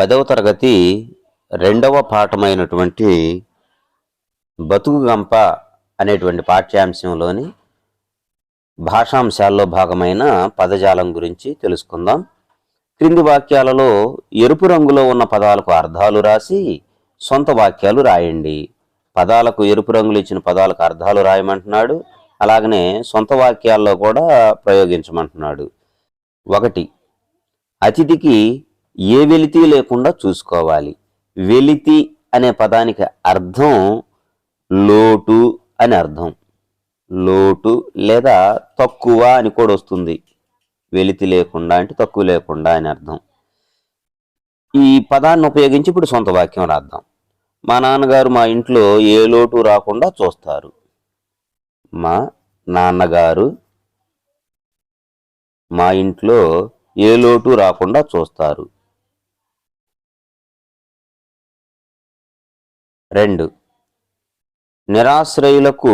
10వ తరగతి రెండవ పాఠమైనటువంటి బతుకు గంప అనేటువంటి పాఠ్యాంశంలోని భాషాంశాల్లో భాగమైన పదజాలం గురించి తెలుసుకుందాం. క్రింది వాక్యాలలో ఎరుపు రంగులో ఉన్న పదాలకు అర్థాలు రాసి సొంత వాక్యాలు రాయండి. పదాలకు ఎరుపు రంగులు ఇచ్చిన పదాలకు అర్థాలు రాయమంటున్నాడు. అలాగనే సొంత వాక్యాల్లో కూడా ప్రయోగించమంటున్నాడు. 1. అతిథికి ఏ వెలితి లేకుండా చూసుకోవాలి. వెలితి అనే పదానికి అర్థం లోటు అని అర్థం. లోటు లేదా తక్కువ అని కూడా వస్తుంది. వెలితి లేకుండా అంటే తక్కువ లేకుండా అని అర్థం. ఈ పదాన్ని ఉపయోగించి ఇప్పుడు సొంత వాక్యం రాద్దాం. మా నాన్నగారు మా ఇంట్లో ఏ లోటు రాకుండా చూస్తారు. మా నాన్నగారు మా ఇంట్లో ఏ లోటు రాకుండా చూస్తారు. 2. నిరాశ్రయులకు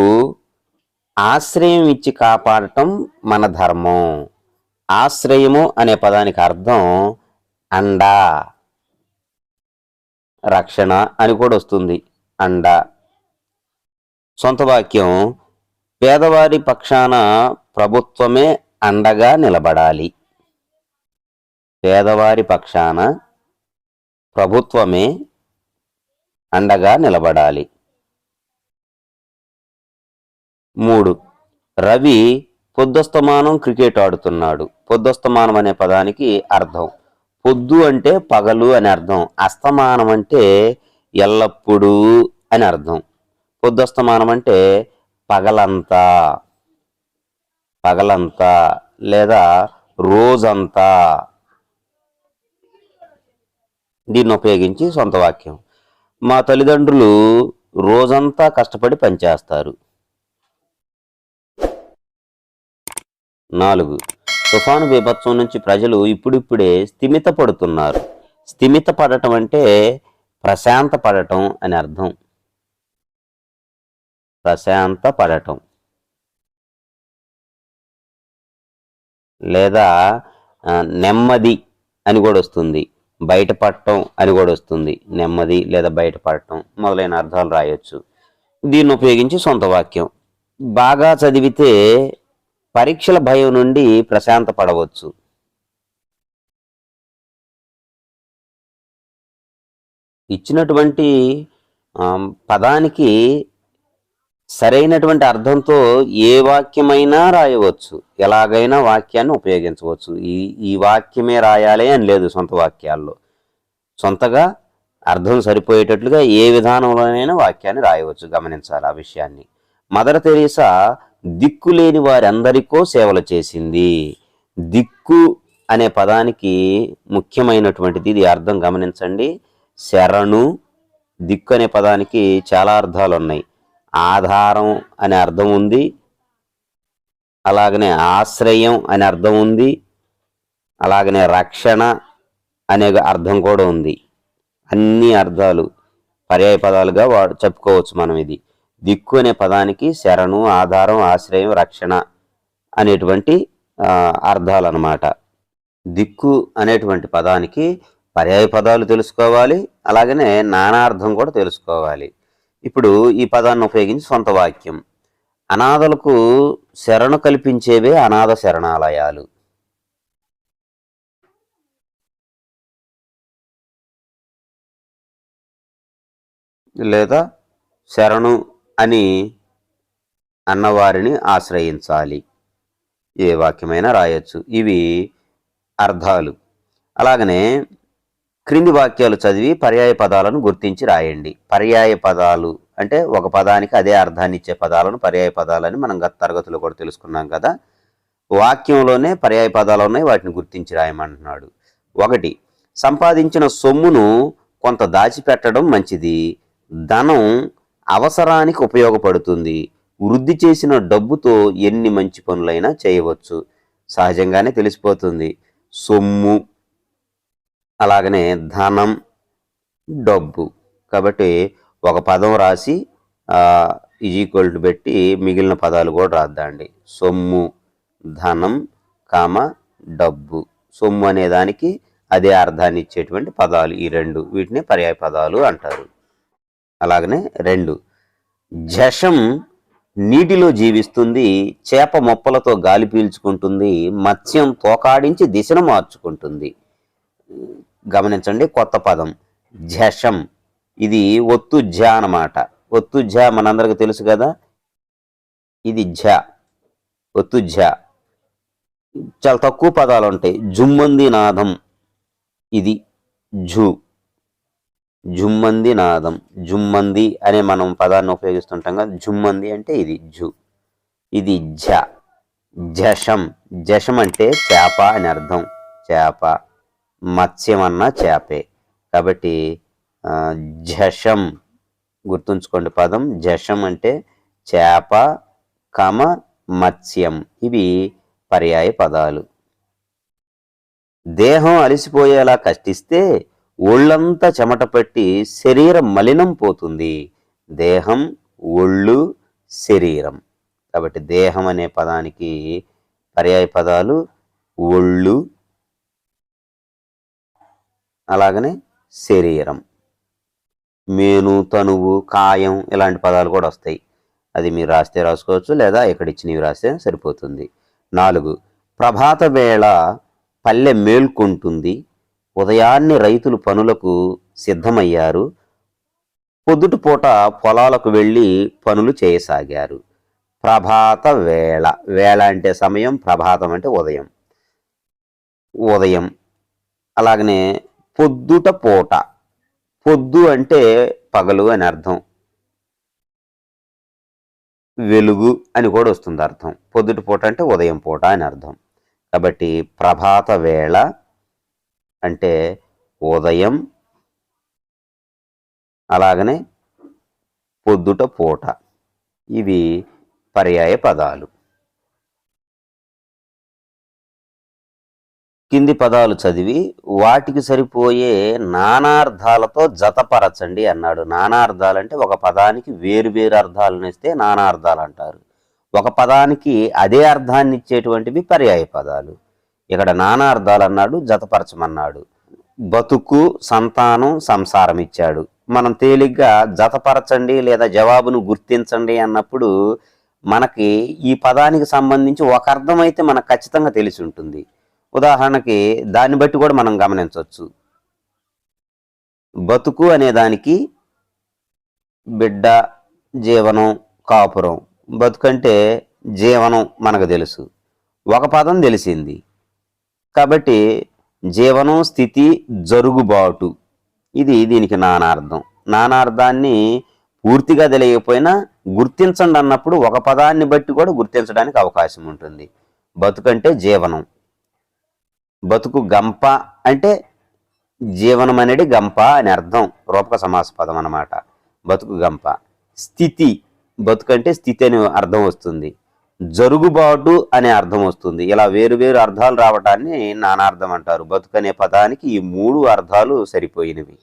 ఆశ్రయం ఇచ్చి కాపాడటం మన ధర్మం. ఆశ్రయము అనే పదానికి అర్థం అండ, రక్షణ అని కూడా వస్తుంది. అండ. సొంత వాక్యం పేదవారి పక్షాన ప్రభుత్వమే అండగా నిలబడాలి. పేదవారి పక్షాన ప్రభుత్వమే అండగా నిలబడాలి. 3. రవి పొద్దస్తమానం క్రికెట్ ఆడుతున్నాడు. పొద్దస్తమానం అనే పదానికి అర్థం పొద్దు అంటే పగలు అని అర్థం. అస్తమానం అంటే ఎల్లప్పుడూ అని అర్థం. పొద్దస్తమానం అంటే పగలంతా, పగలంతా లేదా రోజంతా. దీన్ని ఉపయోగించి సొంత వాక్యం. మా తల్లిదండ్రులు రోజంతా కష్టపడి పనిచేస్తారు. 4. తుఫాను బీభత్సం నుంచి ప్రజలు ఇప్పుడిప్పుడే స్థిమిత పడుతున్నారు. స్థిమిత పడటం అంటే ప్రశాంత పడటం అని అర్థం. ప్రశాంత పడటం లేదా నెమ్మది అని కూడా వస్తుంది. బయటపడటం అని కూడా వస్తుంది. నెమ్మది లేదా బయటపడటం మొదలైన అర్థాలు రాయొచ్చు. దీన్ని ఉపయోగించి సొంత వాక్యం. బాగా చదివితే పరీక్షల భయం నుండి ప్రశాంత పడవచ్చు. ఇచ్చినటువంటి పదానికి సరైనటువంటి అర్థంతో ఏ వాక్యమైనా రాయవచ్చు. ఎలాగైనా వాక్యాన్ని ఉపయోగించవచ్చు. ఈ వాక్యమే రాయాలి అని లేదు. సొంత వాక్యాల్లో సొంతగా అర్థం సరిపోయేటట్లుగా ఏ విధానంలోనైనా వాక్యాన్ని రాయవచ్చు. గమనించాలి ఆ విషయాన్ని. మదర్ తెరీసా దిక్కు లేని వారందరికో సేవలు చేసింది. దిక్కు అనే పదానికి ముఖ్యమైనటువంటిది ఇది అర్థం గమనించండి. శరణు. దిక్కు అనే పదానికి చాలా అర్థాలు ఉన్నాయి. ఆధారం అనే అర్థం ఉంది. అలాగనే ఆశ్రయం అనే అర్థం ఉంది. అలాగనే రక్షణ అనే అర్థం కూడా ఉంది. అన్ని అర్థాలు పర్యాయ పదాలుగా చెప్పుకోవచ్చు మనం. ఇది దిక్కు అనే పదానికి శరణు, ఆధారం, ఆశ్రయం, రక్షణ అనేటువంటి అర్థాలు అన్నమాట. దిక్కు అనేటువంటి పదానికి పర్యాయ పదాలు తెలుసుకోవాలి. అలాగనే నానార్థం కూడా తెలుసుకోవాలి. ఇప్పుడు ఈ పదాన్ని ఉపయోగించి సొంత వాక్యం. అనాథలకు శరణు కల్పించేవే అనాథ శరణాలయాలు. లేదా శరణు అని అన్నవారిని ఆశ్రయించాలి. ఏ వాక్యమైనా రాయొచ్చు. ఇవి అర్థాలు. అలాగనే క్రింది వాక్యాలు చదివి పర్యాయ పదాలను గుర్తించి రాయండి. పర్యాయ పదాలు అంటే ఒక పదానికి అదే అర్థాన్ని ఇచ్చే పదాలను పర్యాయ పదాలని మనం గత తరగతిలో కూడా తెలుసుకున్నాం కదా. వాక్యంలోనే పర్యాయ పదాలు ఉన్నాయి. వాటిని గుర్తించి రాయమంటున్నాడు. 1. సంపాదించిన సొమ్మును కొంత దాచిపెట్టడం మంచిది. ధనం అవసరానికి ఉపయోగపడుతుంది. వృద్ధి చేసిన డబ్బుతో ఎన్ని మంచి పనులైనా చేయవచ్చు. సహజంగానే తెలిసిపోతుంది. సొమ్ము, అలాగనే ధనం, డబ్బు. కాబట్టి ఒక పదం రాసి ఈక్వల్ టు పెట్టి మిగిలిన పదాలు కూడా రాద్దండి. సొమ్ము, ధనం, డబ్బు. సొమ్ము అనే దానికి అదే అర్థాన్ని ఇచ్చేటువంటి పదాలు ఈ రెండు, వీటిని పర్యాయ పదాలు అంటారు. అలాగనే 2, జషం నీటిలో జీవిస్తుంది, చేప మొప్పలతో గాలి పీల్చుకుంటుంది, మత్స్యం తోకాడించి దిశను మార్చుకుంటుంది. గమనించండి, కొత్త పదం జషం. ఇది ఒత్తు ఝ అన్నమాట. ఒత్తు ఝ మనందరికి తెలుసు కదా, ఇది ఝ, ఒత్తు ఝ. చాలా తక్కువ పదాలు ఉంటాయి. జుమ్మంది నాదం, ఇది జు. జుమ్మంది నాదం, జుమ్మంది అనే మనం పదాన్ని ఉపయోగిస్తుంటాం కదా, జుమ్మంది అంటే ఇది జు. ఇది ఝ. జషం, జషం అంటే చేప అని అర్థం, చేప. మత్స్యం అన్న చేపే, కాబట్టి జషం గుర్తుంచుకోండి పదం. జషం అంటే చేప, కమ మత్స్యం, ఇవి పర్యాయ పదాలు. దేహం అలసిపోయేలా కష్టిస్తే ఒళ్ళంతా చెమట పట్టి శరీరం మలినం పోతుంది. దేహం, ఒళ్ళు, శరీరం. కాబట్టి దేహం అనే పదానికి పర్యాయ పదాలు ఒళ్ళు, అలాగనే శరీరం. మేను, తనువు, కాయం ఇలాంటి పదాలు కూడా వస్తాయి. అది మీరు రాస్తే రాసుకోవచ్చు, లేదా ఇక్కడ ఇచ్చినవి రాస్తే సరిపోతుంది. 4, ప్రభాత వేళ పల్లె మేల్కొంటుంది, ఉదయాన్నే రైతులు పనులకు సిద్ధమయ్యారు, పొద్దుటిపూట పొలాలకు వెళ్ళి పనులు చేయసాగారు. ప్రభాత వేళ, వేళ అంటే సమయం, ప్రభాతం అంటే ఉదయం, ఉదయం. అలాగనే పొద్దుట పూట, పొద్దు అంటే పగలు అని అర్థం, వెలుగు అని కూడా వస్తుంది అర్థం. పొద్దుటి పూట అంటే ఉదయం పూట అని అర్థం. కాబట్టి ప్రభాత వేళ అంటే ఉదయం, అలాగనే పొద్దుట పూట, ఇవి పర్యాయ పదాలు. కింది పదాలు చదివి వాటికి సరిపోయే నానార్థాలతో జతపరచండి అన్నాడు. నానార్థాలంటే ఒక పదానికి వేరు వేరు అర్థాలను ఇస్తే నానార్థాలు అంటారు. ఒక పదానికి అదే అర్థాన్ని ఇచ్చేటువంటివి పర్యాయ పదాలు. ఇక్కడ నానార్థాలు అన్నాడు, జతపరచమన్నాడు. బతుకు, సంతానం, సంసారం ఇచ్చాడు. మనం తేలిగ్గా జతపరచండి లేదా జవాబును గుర్తించండి అన్నప్పుడు మనకి ఈ పదానికి సంబంధించి ఒక అర్థం అయితే మనకు ఖచ్చితంగా తెలిసి ఉంటుంది. ఉదాహరణకి దాన్ని బట్టి కూడా మనం గమనించవచ్చు. బతుకు అనే దానికి బిడ్డ, జీవనం, కాపురం. బతుకంటే జీవనం మనకు తెలుసు, ఒక పదం తెలిసింది కాబట్టి జీవనం, స్థితి, జరుగుబాటు, ఇది దీనికి నానార్థం. నానార్థాన్ని పూర్తిగా తెలియకపోయినా గుర్తించండి అన్నప్పుడు ఒక పదాన్ని బట్టి కూడా గుర్తించడానికి అవకాశం ఉంటుంది. బతుకంటే జీవనం, బతుకు గంప అంటే జీవనం అనేది గంప అని అర్థం, రూపక సమాస పదం అన్నమాట. బతుకు గంప. స్థితి, బతుకంటే స్థితి అని అర్థం వస్తుంది, జరుగుబాటు అనే అర్థం వస్తుంది. ఇలా వేరు అర్థాలు రావటాన్ని నానార్థం అంటారు. బతుకనే పదానికి ఈ 3 అర్థాలు సరిపోయినవి.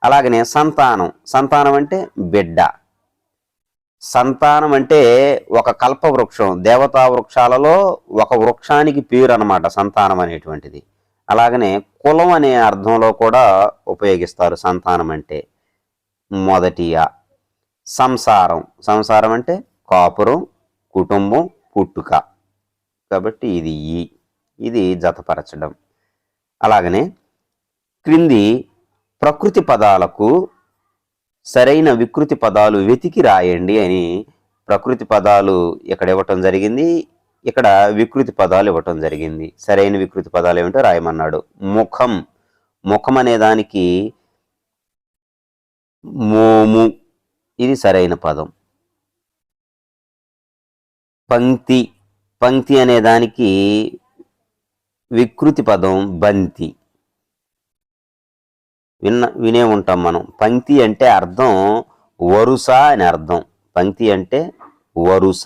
అలాగనే సంతానం, సంతానం అంటే బిడ్డ. సంతానం అంటే ఒక కల్ప వృక్షం, దేవతా వృక్షాలలో ఒక వృక్షానికి పేరు అన్నమాట సంతానం అనేటువంటిది. అలాగనే కులం అనే అర్థంలో కూడా ఉపయోగిస్తారు సంతానం అంటే. మొదటిగా సంసారం, సంసారం అంటే కాపురం, కుటుంబం, పుట్టుక. కాబట్టి ఇది జతపరచడం. అలాగనే క్రింది ప్రకృతి పదాలకు సరైన వికృతి పదాలు వెతికి రాయండి అని ప్రకృతి పదాలు ఇక్కడ ఇవ్వటం జరిగింది, ఇక్కడ వికృతి పదాలు ఇవ్వటం జరిగింది. సరైన వికృతి పదాలు ఏమిటో రాయమన్నాడు. ముఖం, ముఖం అనే దానికి మోము, ఇది సరైన పదం. పంక్తి, పంక్తి అనే దానికి వికృతి పదం బంతి. వినే ఉంటాం మనం. పంక్తి అంటే అర్థం వరుస అని అర్థం. పంక్తి అంటే వరుస,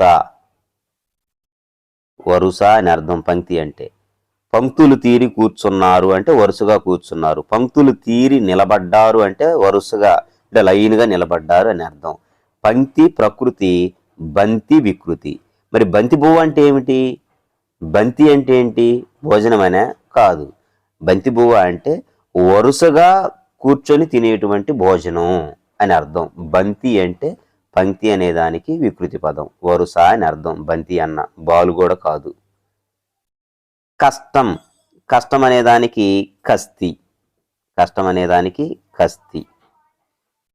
వరుస అని అర్థం పంక్తి అంటే. పంక్తులు తీరి కూర్చున్నారు అంటే వరుసగా కూర్చున్నారు. పంక్తులు తీరి నిలబడ్డారు అంటే వరుసగా, అంటే లైన్గా నిలబడ్డారు అని అర్థం. పంక్తి ప్రకృతి, బంతి వికృతి. మరి బంతి పువ్వు అంటే ఏమిటి? బంతి అంటే ఏంటి? భోజనమనే? కాదు. బంతి బువ్వ అంటే వరుసగా కూర్చొని తినేటువంటి భోజనం అని అర్థం. బంతి అంటే పంక్తి అనే దానికి వికృతి పదం, వరుస అని అర్థం. బంతి అన్న బాలు కూడా కాదు. కష్టం, కష్టం అనేదానికి కస్తి, కష్టం అనేదానికి కస్తి.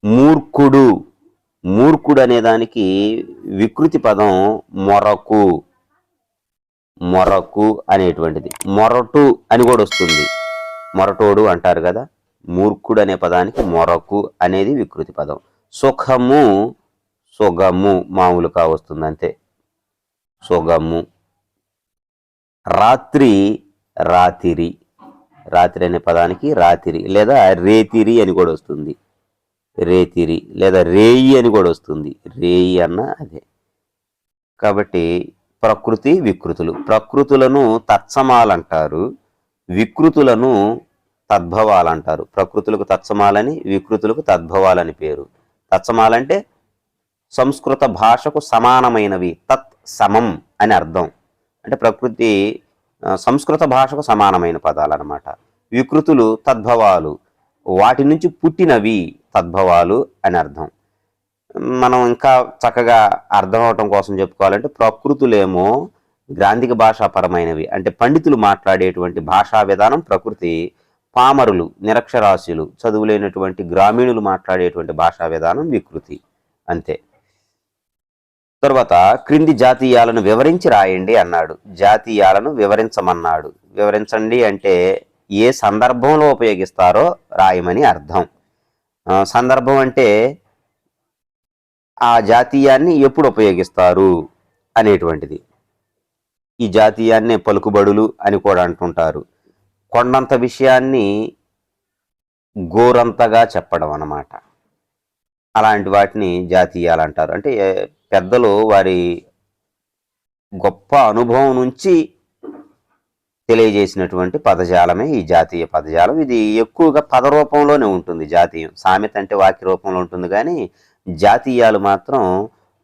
మూర్ఖుడు, మూర్ఖుడు అనేదానికి వికృతి పదం మొరకు, మొరకు అనేటువంటిది. మొరటు అని కూడా వస్తుంది, మొరటోడు అంటారు కదా. మూర్ఖుడు అనే పదానికి మొరకు అనేది వికృతి పదం. సుఖము, సుగము మామూలుగా వస్తుంది అంతే, సుగము. రాత్రి, రాతిరి, రాత్రి అనే పదానికి రాతిరి లేదా రేతిరి అని కూడా వస్తుంది, రేతిరి లేదా రేయి అని కూడా వస్తుంది, రేయి అన్న అదే. కాబట్టి ప్రకృతి వికృతులు, ప్రకృతులను తత్సమాలంటారు, వికృతులను తద్భవాలంటారు. ప్రకృతులకు తత్సమాలని, వికృతులకు తద్భవాలని పేరు. తత్సమాలంటే సంస్కృత భాషకు సమానమైనవి, తత్ సమం అని అర్థం. అంటే ప్రకృతి సంస్కృత భాషకు సమానమైన పదాలు అన్నమాట. వికృతులు తద్భవాలు, వాటి నుంచి పుట్టినవి తద్భవాలు అని అర్థం. మనం ఇంకా చక్కగా అర్థం అవటం కోసం చెప్పుకోవాలంటే ప్రకృతులేమో గ్రాంధిక భాషాపరమైనవి, అంటే పండితులు మాట్లాడేటువంటి భాషా విధానం ప్రకృతి. పామరులు, నిరక్షరాస్యులు, చదువులేనటువంటి గ్రామీణులు మాట్లాడేటువంటి భాషా విధానం వికృతి, అంతే. తర్వాత క్రింది జాతీయాలను వివరించి రాయండి అన్నాడు. జాతీయాలను వివరించమన్నాడు. వివరించండి అంటే ఏ సందర్భంలో ఉపయోగిస్తారో రాయమని అర్థం. సందర్భం అంటే ఆ జాతీయాన్ని ఎప్పుడు ఉపయోగిస్తారు అనేటువంటిది. ఈ జాతీయాన్నే పలుకుబడులు అని కూడా అంటుంటారు. కొండంత విషయాన్ని గోరంతగా చెప్పడం అన్నమాట. అలాంటి వాటిని జాతీయాలు అంటారు. అంటే పెద్దలు వారి గొప్ప అనుభవం నుంచి తెలియజేసినటువంటి పదజాలమే ఈ జాతీయ పదజాలం. ఇది ఎక్కువగా పద రూపంలోనే ఉంటుంది. జాతీయం సామెత అంటే వాక్య రూపంలో ఉంటుంది, కానీ జాతీయాలు మాత్రం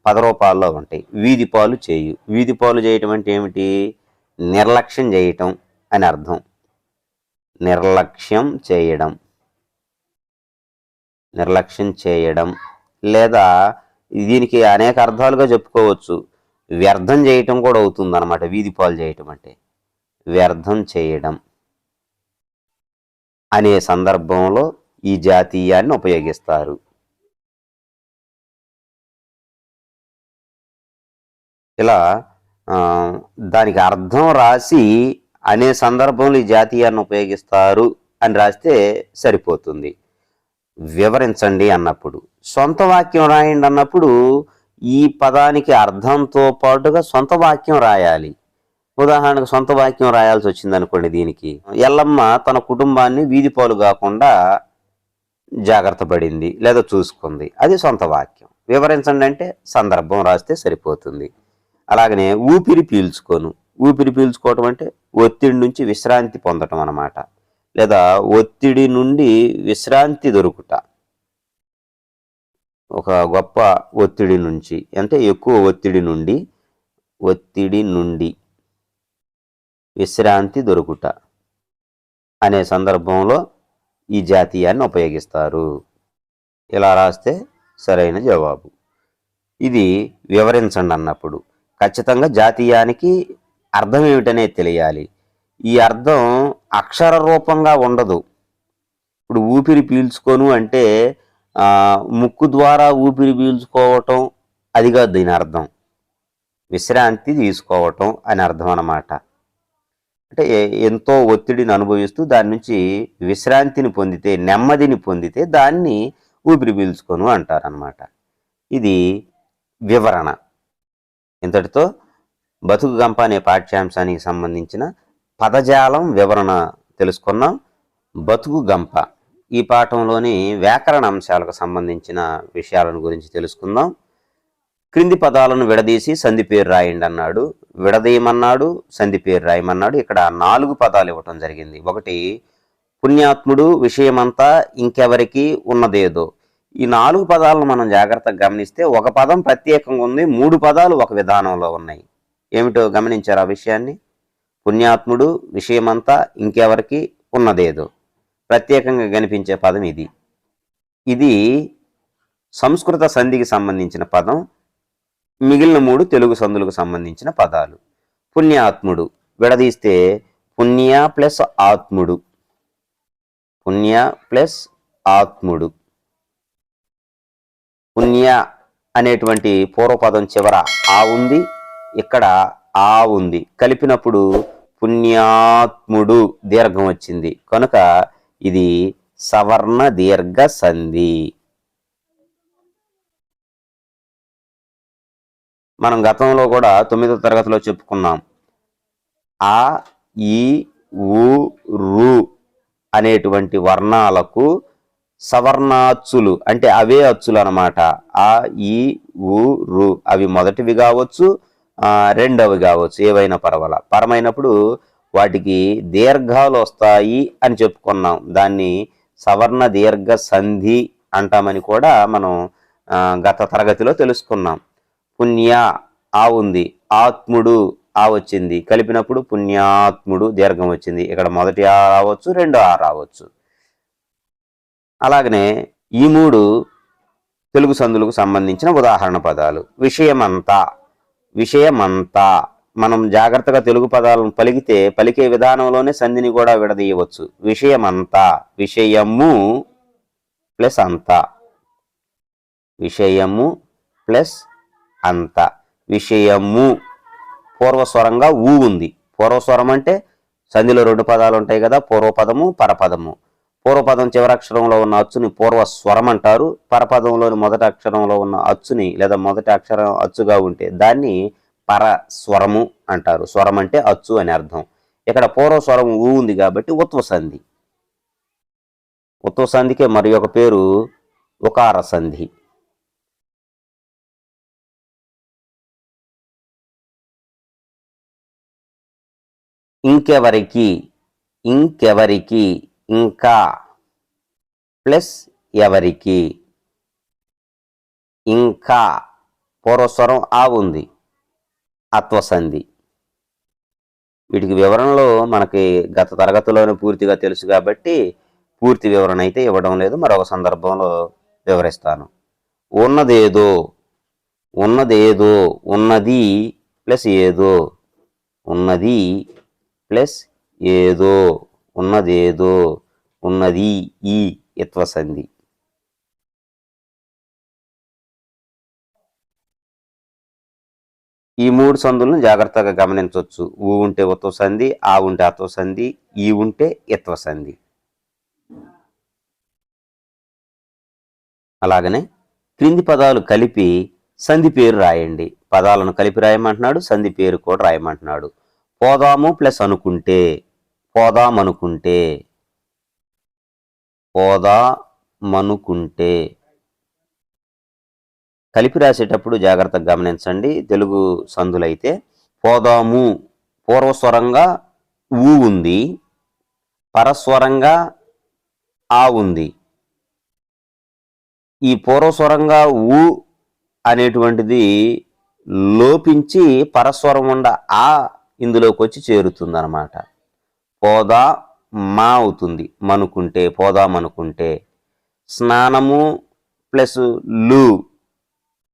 పద రూపాల్లో ఉంటాయి. వీధి పాలు చేయు, వీధి పాలు చేయటం అంటే ఏమిటి? నిర్లక్ష్యం చేయటం అని అర్థం. నిర్లక్ష్యం చేయడం, నిర్లక్ష్యం చేయడం, లేదా దీనికి అనేక అర్థాలుగా చెప్పుకోవచ్చు. వ్యర్థం చేయటం కూడా అవుతుంది అన్నమాట. వీధి పాలు చేయటం అంటే వ్యర్థం చేయడం అనే సందర్భంలో ఈ జాతీయాన్ని ఉపయోగిస్తారు. ఇలా దానికి అర్థం రాసి అనే సందర్భంలో ఈ జాతీయాన్ని ఉపయోగిస్తారు అని రాస్తే సరిపోతుంది. వివరించండి అన్నప్పుడు, సొంత వాక్యం రాయండి అన్నప్పుడు ఈ పదానికి అర్థంతో పాటుగా సొంత వాక్యం రాయాలి. ఉదాహరణకు సొంత వాక్యం రాయాల్సి వచ్చింది అనుకోండి. దీనికి ఎల్లమ్మ తన కుటుంబాన్ని వీధి పాలు కాకుండా జాగ్రత్త పడింది లేదా చూసుకుంది, అది సొంత వాక్యం. వివరించండి అంటే సందర్భం రాస్తే సరిపోతుంది. అలాగనే ఊపిరి పీల్చుకోను, ఊపిరి పీల్చుకోవటం అంటే ఒత్తిడి నుంచి విశ్రాంతి పొందటం అన్నమాట, లేదా ఒత్తిడి నుండి విశ్రాంతి దొరుకుట. ఒక గొప్ప ఒత్తిడి నుంచి అంటే ఎక్కువ ఒత్తిడి నుండి విశ్రాంతి దొరుకుట అనే సందర్భంలో ఈ జాతీయాన్ని ఉపయోగిస్తారు. ఇలా రాస్తే సరైన జవాబు. ఇది వివరించండి అన్నప్పుడు ఖచ్చితంగా జాతీయానికి అర్థం ఏమిటనే తెలియాలి. ఈ అర్థం అక్షర రూపంగా ఉండదు. ఇప్పుడు ఊపిరి పీల్చుకోను అంటే ముక్కు ద్వారా ఊపిరి పీల్చుకోవటం, అది కాదు దీని అర్థం. విశ్రాంతి తీసుకోవటం అని అర్థం అన్నమాట. అంటే ఎంతో ఒత్తిడిని అనుభవిస్తూ దాని నుంచి విశ్రాంతిని పొందితే, నెమ్మదిని పొందితే దాన్ని ఊపిరి పీల్చుకోను అంటారనమాట. ఇది వివరణ. ఇంతటితో బతుకు గంప అనే పాఠ్యాంశానికి సంబంధించిన పదజాలం వివరణ తెలుసుకున్నాం. బతుకు గంప ఈ పాఠంలోని వ్యాకరణ అంశాలకు సంబంధించిన విషయాలను గురించి తెలుసుకుందాం. క్రింది పదాలను విడదీసి సంధి పేరు రాయండి అన్నాడు. విడదీయమన్నాడు, సంధి పేరు రాయమన్నాడు. ఇక్కడ 4 పదాలు ఇవ్వటం జరిగింది. ఒకటి పుణ్యాత్ముడు, విషయమంతా, ఇంకెవరికి, ఉన్నదేదో. ఈ 4 పదాలను మనం జాగ్రత్తగా గమనిస్తే ఒక పదం ప్రత్యేకంగా ఉంది, 3 పదాలు ఒక విధానంలో ఉన్నాయి. ఏమిటో గమనించారు ఆ విషయాన్ని? పుణ్యాత్ముడు, విషయమంతా, ఇంకెవరికి, ఉన్నదేదో ప్రత్యేకంగా కనిపించే పదం ఇది. ఇది సంస్కృత సంధికి సంబంధించిన పదం. మిగిలిన 3 తెలుగు సందులకు సంబంధించిన పదాలు. పుణ్యాత్ముడు విడదీస్తే పుణ్య ప్లస్ ఆత్ముడు, పుణ్య ప్లస్ ఆత్ముడు. పుణ్య అనేటువంటి పూర్వపదం చివర ఆ ఉంది, ఇక్కడ ఆ ఉంది. కలిపినప్పుడు పుణ్యాత్ముడు దీర్ఘం వచ్చింది కనుక ఇది సవర్ణ దీర్ఘ సంధి. మనం గతంలో కూడా 9వ తరగతిలో చెప్పుకున్నాం. ఆ, ఈ, ఊ, రు అనేటువంటి వర్ణాలకు సవర్ణాచ్చులు అంటే అవే అచ్చులు అన్నమాట. ఆ, ఈ, ఊ, రు అవి మొదటివి కావచ్చు, రెండవి కావచ్చు, ఏవైనా పర్వాల. పరమైనప్పుడు వాటికి దీర్ఘాలు వస్తాయి అని చెప్పుకున్నాం. దాన్ని సవర్ణ దీర్ఘ సంధి అంటామని కూడా మనం గత తరగతిలో తెలుసుకున్నాం. పుణ్య ఆ ఉంది, ఆత్ముడు ఆ వచ్చింది, కలిపినప్పుడు పుణ్యాత్ముడు దీర్ఘం వచ్చింది. ఇక్కడ మొదటి ఆ రావచ్చు, రెండో ఆ రావచ్చు. అలాగనే ఈ 3 తెలుగు సందులకు సంబంధించిన ఉదాహరణ పదాలు. విషయమంతా, విషయమంతా మనం జాగ్రత్తగా తెలుగు పదాలను పలికే విధానంలోనే సంధిని కూడా విడదీయవచ్చు. విషయమంతా, విషయము ప్లస్ అంతా, విషయము ప్లస్ అంత. విషయము పూర్వస్వరంగా ఊ ఉంది. పూర్వస్వరం అంటే సంధిలో 2 పదాలు ఉంటాయి కదా, పూర్వపదము పరపదము. పూర్వపదం చివరి అక్షరంలో ఉన్న అచ్చుని పూర్వస్వరం అంటారు. పరపదంలోని మొదటి అక్షరంలో ఉన్న అచ్చుని లేదా మొదటి అక్షరం అచ్చుగా ఉంటే దాన్ని పరస్వరము అంటారు. స్వరం అంటే అచ్చు అని అర్థం. ఇక్కడ పూర్వస్వరం ఊ ఉంది కాబట్టి ఉత్వ సంధి. ఉత్వ సంధికే మరి ఒక పేరు ఉకార సంధి. ఇంకెవరికి, ఇంకెవరికి, ఇంకా ప్లస్ ఎవరికి. ఇంకా పూర్వస్వరం ఆ ఉంది, అత్వసంధి. వీటికి వివరణలో మనకి గత తరగతిలోనే పూర్తిగా తెలుసు కాబట్టి పూర్తి వివరణ అయితే ఇవ్వడం లేదు, మరొక సందర్భంలో వివరిస్తాను. ఉన్నదేదో, ఉన్నదేదో, ఉన్నది ప్లస్ ఏదో, ఉన్నది ప్లస్ ఏదో, ఉన్నదేదో, ఉన్నది ఈ యత్వసంధి. ఈ 3 సంధులను జాగ్రత్తగా గమనించవచ్చు. ఊ ఉంటే ఉత్వ సంధి, ఆ ఉంటే అత్వ సంధి, ఈ ఉంటే యత్వ సంధి. అలాగనే క్రింది పదాలు కలిపి సంధి పేరు రాయండి. పదాలను కలిపి రాయమంటున్నాడు, సంధి పేరు కూడా రాయమంటున్నాడు. పోదాము ప్లస్ అనుకుంటే, పోదామనుకుంటే, పోదామనుకుంటే. కలిపి రాసేటప్పుడు జాగ్రత్తగా గమనించండి. తెలుగు సంధులైతే పోదాము పూర్వస్వరంగా ఊ ఉంది, పరస్వరంగా ఆ ఉంది. ఈ పూర్వస్వరంగా ఊ అనేటువంటిది లోపించి పరస్వరం ఉండ ఆ ఇందులోకి వచ్చి చేరుతుంది అన్నమాట. పోదా మా అవుతుంది మనుకుంటే, పోదామనుకుంటే. స్నానము ప్లస్ లు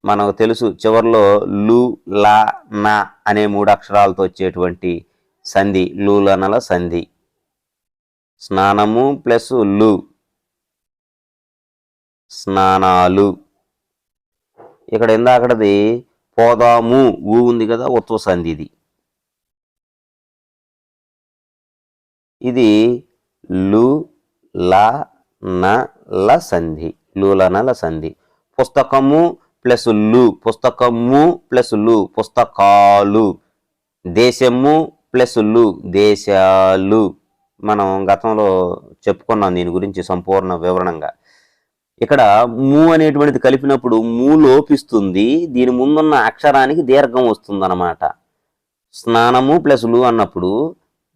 మనకు తెలుసు, చివరిలో లు లా నా అనే 3 అక్షరాలతో వచ్చేటువంటి సంధి లూలనల సంధి. స్నానము ప్లస్ లు, స్నానాలు. ఇక్కడ ఇందాకడది పోదాము ఊ ఉంది కదా, ఉత్వ సంధి. ఇది లు లా నల సంధి, లూలనల సంధి. పుస్తకము ప్లస్ లు, పుస్తకము ప్లస్ లు, పుస్తకాలు. దేశము ప్లస్ లు, దేశాలు. మనం గతంలో చెప్పుకున్నాం దీని గురించి సంపూర్ణ వివరణంగా. ఇక్కడ ము అనేటువంటిది కలిపినప్పుడు ము లోపిస్తుంది, దీని ముందున్న అక్షరానికి దీర్ఘం వస్తుంది అన్నమాట. స్నానము ప్లస్ లు అన్నప్పుడు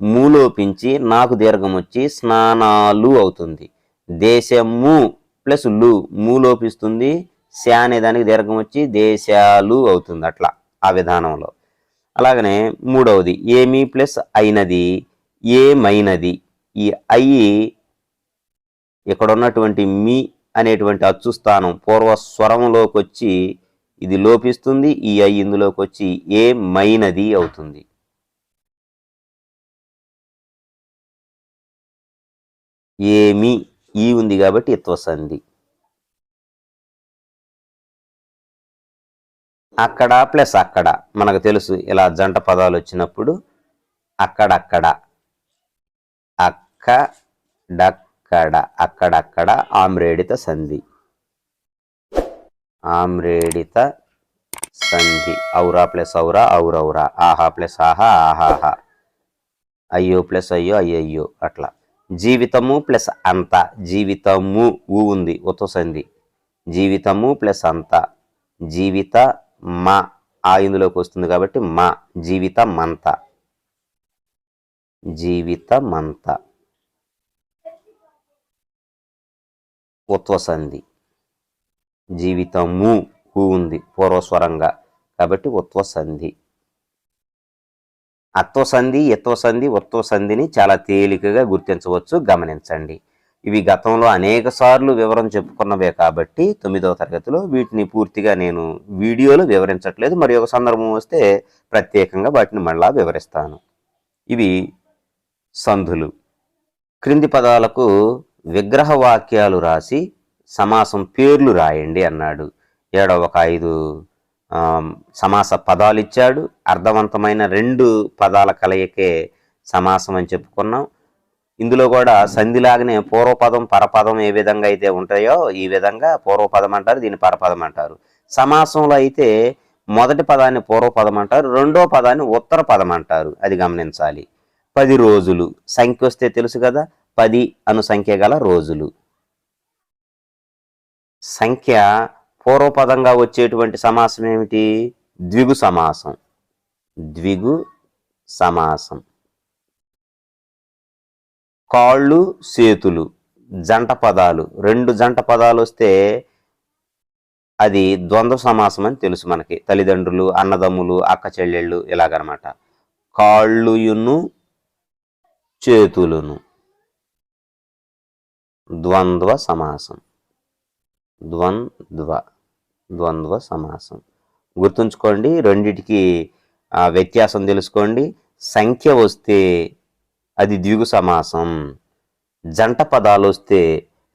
ము లోపించి నాకు దీర్ఘం వచ్చి స్నానాలు అవుతుంది. దేశము ప్లస్ లు ము లోపిస్తుంది, శా అనే దానికి దీర్ఘం వచ్చి దేశాలు అవుతుంది. అట్లా ఆ విధానంలో. అలాగనే 3వది ఏమి ప్లస్ అయినది, ఏమైనది. ఈ ఐ ఇక్కడ ఉన్నటువంటి మీ అనేటువంటి అచ్చు స్థానం పూర్వస్వరంలోకి వచ్చి ఇది లోపిస్తుంది, ఈ ఐ ఇందులోకి వచ్చి ఏ మైనది అవుతుంది. ఏమి ఈ ఉంది కాబట్టి ఇత్వ సంధి. అక్కడ ప్లస్ అక్కడ మనకు తెలుసు, ఇలా జంట పదాలు వచ్చినప్పుడు అక్కడక్కడ, అక్కడక్కడ, అక్కడక్కడ ఆమ్రేడిత సంధి. ఆమ్రేడిత సంధి. ఔరా ప్లస్ ఔరా, ఔరౌరా. ఆహా ప్లస్ ఆహా, ఆహాహా. అయ్యో ప్లస్ అయ్యో, అయ్యయ్యో. అట్లా. జీవితము ప్లస్ అంత. జీవితము ఊ ఉంది, ఉత్వ సంధి. జీవితము ప్లస్ అంత. జీవిత మా ఆ ఇందులోకి వస్తుంది కాబట్టి మా. జీవితమంత. జీవితమంత ఉత్వ సంధి. జీవితము ఊ ఉంది పూర్వస్వరంగా కాబట్టి ఉత్వ సంధి. అత్వ సంధి, యత్వ సంధి, ఉత్వ సంధిని చాలా తేలికగా గుర్తించవచ్చు, గమనించండి. ఇవి గతంలో అనేక సార్లు వివరం చెప్పుకున్నవే కాబట్టి 9వ తరగతిలో వీటిని పూర్తిగా నేను వీడియోలో వివరించట్లేదు. మరి ఒక సందర్భం వస్తే ప్రత్యేకంగా వాటిని మళ్ళా వివరిస్తాను. ఇవి సంధులు. క్రింది పదాలకు విగ్రహ వాక్యాలు రాసి సమాసం పేర్లు రాయండి అన్నాడు. ఏడో ఒక 5 సమాస పదాలు ఇచ్చాడు. అర్థవంతమైన 2 పదాల కలయికే సమాసం అని చెప్పుకున్నాం. ఇందులో కూడా సంధిలాగానే పూర్వపదం పరపదం ఏ విధంగా అయితే ఉంటాయో ఈ విధంగా పూర్వపదం అంటారు, దీన్ని పరపదం అంటారు. సమాసంలో అయితే మొదటి పదాన్ని పూర్వపదం అంటారు, రెండో పదాన్ని ఉత్తర పదం అంటారు. అది గమనించాలి. 10 రోజులు సంఖ్య వస్తే తెలుసు కదా, 10 అను సంఖ్య గల రోజులు. సంఖ్య పూర్వపదంగా వచ్చేటువంటి సమాసం ఏమిటి? ద్విగు సమాసం. ద్విగు సమాసం. కాళ్ళు చేతులు జంట పదాలు. 2 జంట పదాలు వస్తే అది ద్వంద్వ సమాసం అని తెలుసు మనకి. తల్లిదండ్రులు, అన్నదమ్ములు, అక్క చెల్లెళ్ళు ఇలాగనమాట. కాళ్ళుయును చేతులును ద్వంద్వ సమాసం. ద్వంద్వ సమాసం. గుర్తుంచుకోండి, రెండిటికి వ్యత్యాసం తెలుసుకోండి. సంఖ్య వస్తే అది ద్విగు సమాసం. జంట పదాలు వస్తే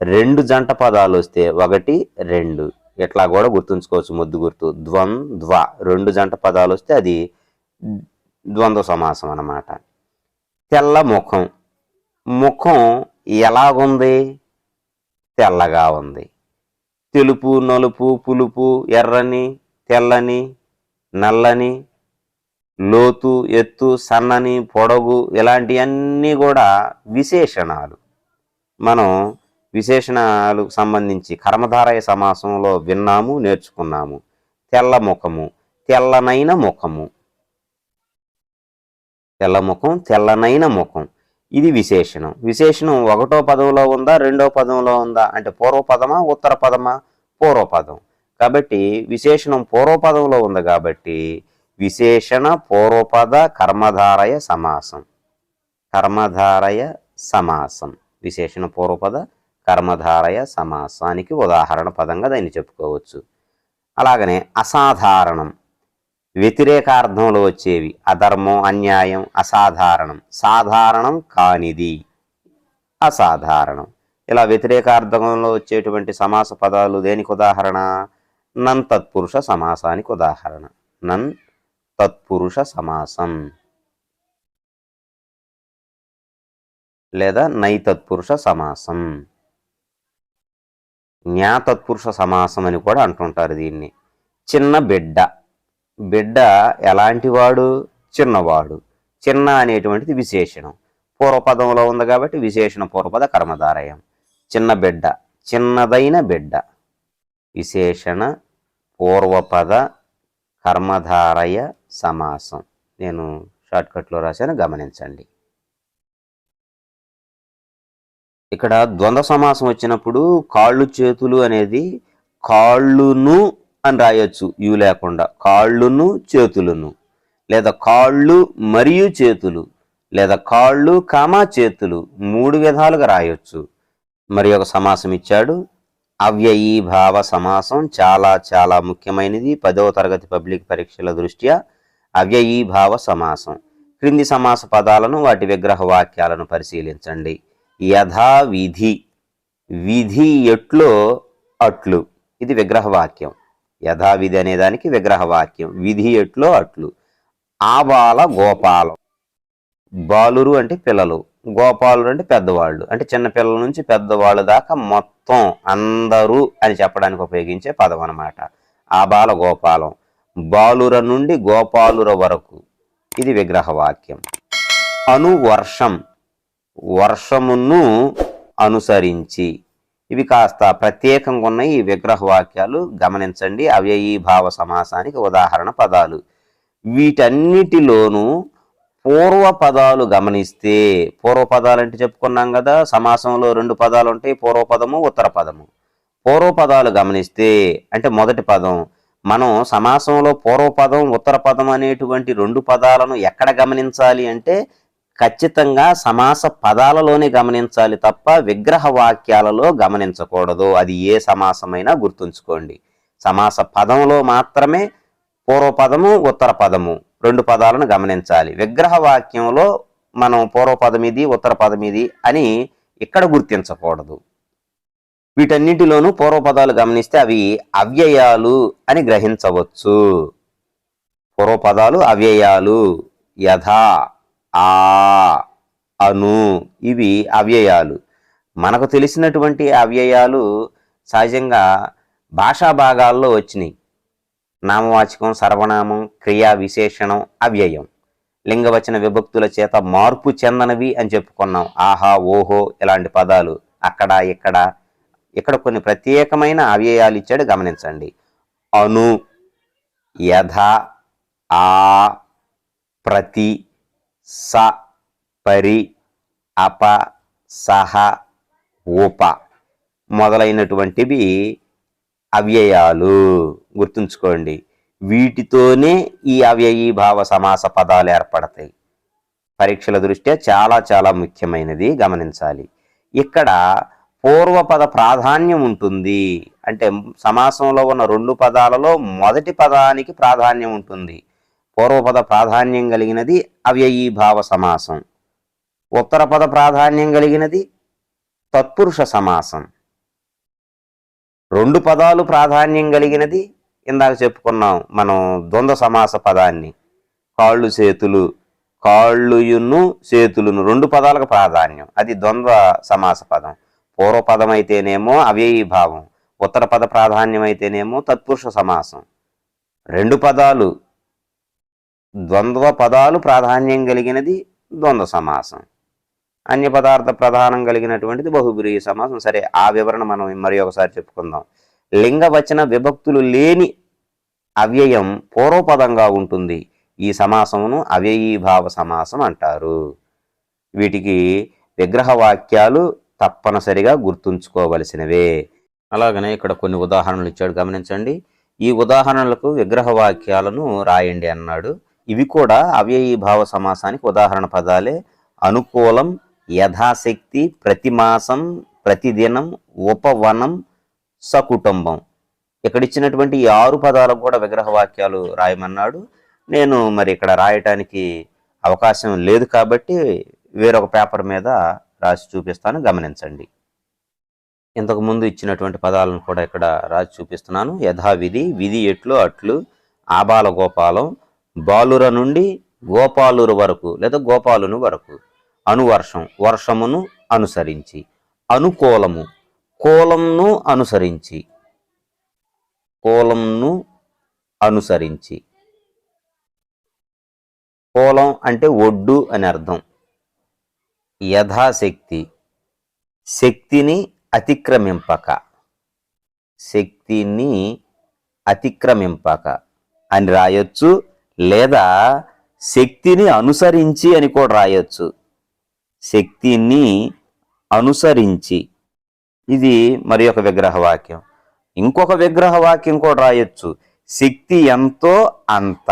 2 జంట పదాలు వస్తే 1, 2 ఇట్లా కూడా గుర్తుంచుకోవచ్చు. ముద్దు గుర్తు. ద్వంద్వ 2 జంట పదాలు వస్తే అది ద్వంద్వ సమాసం అన్నమాట. తెల్ల ముఖం. ముఖం ఎలాగుంది? తెల్లగా ఉంది. తెలుపు, నలుపు, పులుపు, ఎర్రని, తెల్లని, నల్లని, లోతు, ఎత్తు, సన్నని, పొడవు ఇలాంటివన్నీ కూడా విశేషణాలు. మనం విశేషణాలకు సంబంధించి కర్మధారయ సమాసంలో విన్నాము, నేర్చుకున్నాము. తెల్ల ముఖము, తెల్లనైన ముఖము. తెల్ల ముఖం, తెల్లనైన ముఖం. ఇది విశేషణం. విశేషణం 1వ పదంలో ఉందా, 2వ పదంలో ఉందా అంటే పూర్వపదమా ఉత్తర పదమా? పూర్వపదం. కాబట్టి విశేషణం పూర్వపదంలో ఉంది కాబట్టి విశేషణ పూర్వపద కర్మధారయ సమాసం. కర్మధారయ సమాసం. విశేషణ పూర్వపద కర్మధారయ సమాసానికి ఉదాహరణ పదంగా దాన్ని చెప్పుకోవచ్చు. అలాగనే అసాధారణం. వ్యతిరేకార్థంలో వచ్చేవి. అధర్మం, అన్యాయం, అసాధారణం. సాధారణం కానిది అసాధారణం. ఇలా వ్యతిరేకార్థంలో వచ్చేటువంటి సమాస పదాలు దేనికి ఉదాహరణ? నన్ తత్పురుష సమాసానికి ఉదాహరణ. నన్ తత్పురుష సమాసం లేదా నైతత్పురుష సమాసం. జ్ఞాతత్పురుష సమాసం అని కూడా అంటుంటారు దీన్ని. చిన్న బిడ్డ. బిడ్డ ఎలాంటి వాడు? చిన్నవాడు. చిన్న అనేటువంటిది విశేషణం. పూర్వపదంలో ఉంది కాబట్టి విశేషణ పూర్వపద కర్మధారయం. చిన్న బిడ్డ, చిన్నదైన బిడ్డ. విశేషణ పూర్వపద కర్మధారయ సమాసం. నేను షార్ట్కట్లో రాశాను, గమనించండి. ఇక్కడ ద్వంద్వ సమాసం వచ్చినప్పుడు కాళ్ళు చేతులు అనేది కాళ్ళును అని రాయొచ్చు, యు లేకుండా. కాళ్ళును చేతులను, లేదా కాళ్ళు మరియు చేతులు, లేదా కాళ్ళు చేతులు 3 విధాలుగా రాయొచ్చు. మరి ఒక సమాసం ఇచ్చాడు. అవ్యయీభావ సమాసం చాలా చాలా ముఖ్యమైనది 10వ తరగతి పబ్లిక్ పరీక్షల దృష్ట్యా. అవ్యయీభావ సమాసం. క్రింది సమాస పదాలను వాటి విగ్రహ వాక్యాలను పరిశీలించండి. యథావిధి, విధి ఎట్లో అట్లు, ఇది విగ్రహవాక్యం. యథావిధి అనేదానికి విగ్రహవాక్యం. విధి ఎట్లో అట్లు. ఆబాల గోపాలం, బాలురు అంటే పిల్లలు, గోపాలురు అంటే పెద్దవాళ్ళు, అంటే చిన్న పిల్లల నుంచి పెద్దవాళ్ళు దాకా మొత్తం అందరూ అని చెప్పడానికి ఉపయోగించే పదం అన్నమాట. ఆబాల గోపాలం, బాలుర నుండి గోపాలుర వరకు, ఇది విగ్రహవాక్యం. అనువర్షం, వర్షమును అనుసరించి, ఇవి కాస్త ప్రత్యేకంగా ఉన్నాయి ఈ విగ్రహ వాక్యాలు, గమనించండి. అవ్యయీభావ సమాసానికి ఉదాహరణ పదాలు. వీటన్నిటిలోనూ పూర్వ పదాలు గమనిస్తే, పూర్వ పదాలు అంటే చెప్పుకున్నాం కదా, సమాసంలో 2 పదాలు ఉంటాయి, పూర్వపదము ఉత్తర పదము. పూర్వ పదాలు గమనిస్తే అంటే మొదటి పదం, మనం సమాసంలో పూర్వపదం ఉత్తర పదం అనేటువంటి 2 పదాలను ఎక్కడ గమనించాలి అంటే ఖచ్చితంగా సమాస పదాలలోనే గమనించాలి తప్ప విగ్రహ వాక్యాలలో గమనించకూడదు. అది ఏ సమాసమైనా గుర్తుంచుకోండి. సమాస పదంలో మాత్రమే పూర్వపదము ఉత్తర పదము 2 పదాలను గమనించాలి. విగ్రహ వాక్యంలో మనం పూర్వపదం ఇది ఉత్తర పదం ఇది అని ఇక్కడ గుర్తించకూడదు. వీటన్నిటిలోనూ పూర్వపదాలు గమనిస్తే అవి అవ్యయాలు అని గ్రహించవచ్చు. పూర్వపదాలు అవ్యయాలు. యథా, ఆ, అను, ఇవి అవ్యయాలు. మనకు తెలిసినటువంటి అవ్యయాలు సహజంగా భాషా భాగాల్లో వచ్చినాయి. నామవాచకం, సర్వనామం, క్రియా విశేషణం అవ్యయం. లింగవచన విభక్తుల చేత మార్పు చెందనవి అని చెప్పుకున్నాం. ఆహా, ఓహో ఇలాంటి పదాలు. అక్కడ ఇక్కడ కొన్ని ప్రత్యేకమైన అవ్యయాలు ఇచ్చాడు, గమనించండి. అను, యథ, ఆ, ప్రతి, స, పరి, అప, సహ, ఉప మొదలైనటువంటివి అవ్యయాలు, గుర్తుంచుకోండి. వీటితోనే ఈ అవ్యయీభావ సమాస పదాలు ఏర్పడతాయి. పరీక్షల దృష్ట్యా చాలా చాలా ముఖ్యమైనది, గమనించాలి. ఇక్కడ పూర్వపద ప్రాధాన్యం ఉంటుంది. అంటే సమాసంలో ఉన్న 2 పదాలలో మొదటి పదానికి ప్రాధాన్యం ఉంటుంది. పూర్వపద ప్రాధాన్యం కలిగినది అవ్యయీభావ సమాసం. ఉత్తర పద ప్రాధాన్యం కలిగినది తత్పురుష సమాసం. 2 పదాలు ప్రాధాన్యం కలిగినది ఇందాక చెప్పుకున్నాం మనం ద్వంద్వ సమాస పదాన్ని. కాళ్ళు చేతులు, కాళ్ళుయును చేతులను 2 పదాలకు ప్రాధాన్యం, అది ద్వంద్వ సమాస పదం. పూర్వపదం అయితేనేమో అవ్యయీభావం, ఉత్తర పద ప్రాధాన్యం అయితేనేమో తత్పురుష సమాసం. 2 పదాలు ద్వంద్వ పదాలు ప్రాధాన్యం కలిగినది ద్వంద్వ సమాసం. అన్య పదార్థ ప్రధానం కలిగినటువంటిది బహుబ్రీహి సమాసం. సరే, ఆ వివరణ మనం మరి ఒకసారి చెప్పుకుందాం. లింగవచన విభక్తులు లేని అవ్యయం పూర్వపదంగా ఉంటుంది. ఈ సమాసమును అవ్యయీభావ సమాసం అంటారు. వీటికి విగ్రహ వాక్యాలు తప్పనిసరిగా గుర్తుంచుకోవలసినవే. అలాగనే ఇక్కడ కొన్ని ఉదాహరణలు ఇచ్చాడు, గమనించండి. ఈ ఉదాహరణలకు విగ్రహ వాక్యాలను రాయండి అన్నాడు. ఇవి కూడా అవ్యయీభావ సమాసానికి ఉదాహరణ పదాలే. అనుకూలం, యథాశక్తి, ప్రతిమాసం, ప్రతిదినం, ఉపవనం, సకుటుంబం. ఇక్కడ ఇచ్చినటువంటి ఈ 6 పదాలకు కూడా విగ్రహ వాక్యాలు రాయమన్నాడు. నేను మరి ఇక్కడ రాయటానికి అవకాశం లేదు కాబట్టి వేరొక పేపర్ మీద రాసి చూపిస్తాను, గమనించండి. ఇంతకుముందు ఇచ్చినటువంటి పదాలను కూడా ఇక్కడ రాసి చూపిస్తున్నాను. యథావిధి, విధి ఎట్లు అట్లు, ఆబాల గోపాలం, బాలుర నుండి గోపాలురు వరకు లేదా గోపాలుని వరకు. అనువర్షం, వర్షమును అనుసరించి. అనుకూలము, కోలంను అనుసరించి, కోలంను అనుసరించి. కోలం అంటే ఒడ్డు అని అర్థం. యథాశక్తి, శక్తిని అతిక్రమింపక, శక్తిని అతిక్రమింపక అని రాయొచ్చు, లేదా శక్తిని అనుసరించి అని కూడా రాయొచ్చు. శక్తిని అనుసరించి, ఇది మరి ఒక విగ్రహ వాక్యం. ఇంకొక విగ్రహ వాక్యం కూడా రాయొచ్చు, శక్తి ఎంతో అంత.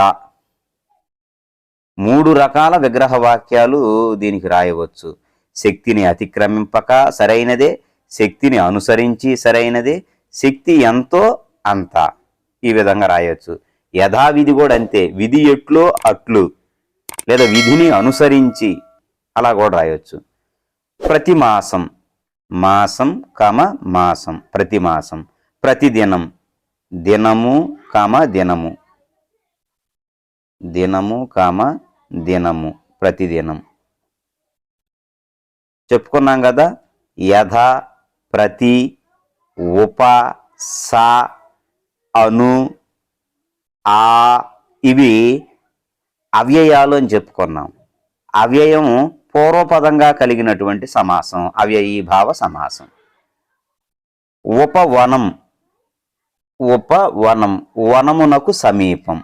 3 రకాల విగ్రహ వాక్యాలు దీనికి రాయవచ్చు. శక్తిని అతిక్రమింపక సరైనదే, శక్తిని అనుసరించి సరైనదే, శక్తి ఎంతో అంత. ఈ విధంగా రాయొచ్చు. యథావిధి కూడా అంతే, విధి ఎట్లో అట్లు, లేదా విధిని అనుసరించి అలా కూడా రాయొచ్చు. ప్రతిమాసం, మాసం కమ మాసం, ప్రతిమాసం. ప్రతిదినం, దినము కమ దినము, దినము కమ దినము, ప్రతిదినం. చెప్పుకున్నాం కదా, యథ, ప్రతి, ఉప, సా, అను, ఆ ఇవి అవ్యయాలు అని చెప్పుకున్నాం. అవ్యయం పూర్వపదంగా కలిగినటువంటి సమాసం, అవ్యయీభావ సమాసం. ఉపవనం, ఉపవనం, వనమునకు సమీపం.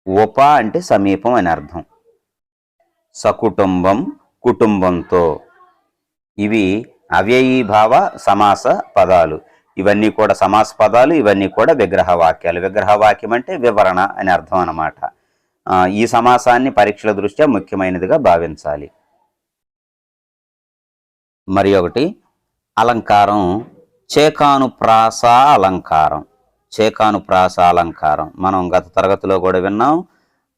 ఉప అంటే సమీపం అని అర్థం. సకుటుంబం, కుటుంబంతో. ఇవి అవ్యయీభావ సమాస పదాలు. ఇవన్నీ కూడా సమాస పదాలు, ఇవన్నీ కూడా విగ్రహ వాక్యాలు. విగ్రహ వాక్యం అంటే వివరణ అని అర్థం అన్నమాట. ఈ సమాసాన్ని పరీక్షల దృష్ట్యా ముఖ్యమైనదిగా భావించాలి. మరి ఒకటి అలంకారం, చేకానుప్రాస అలంకారం. చేకానుప్రాస అలంకారం మనం గత తరగతిలో కూడా విన్నాం.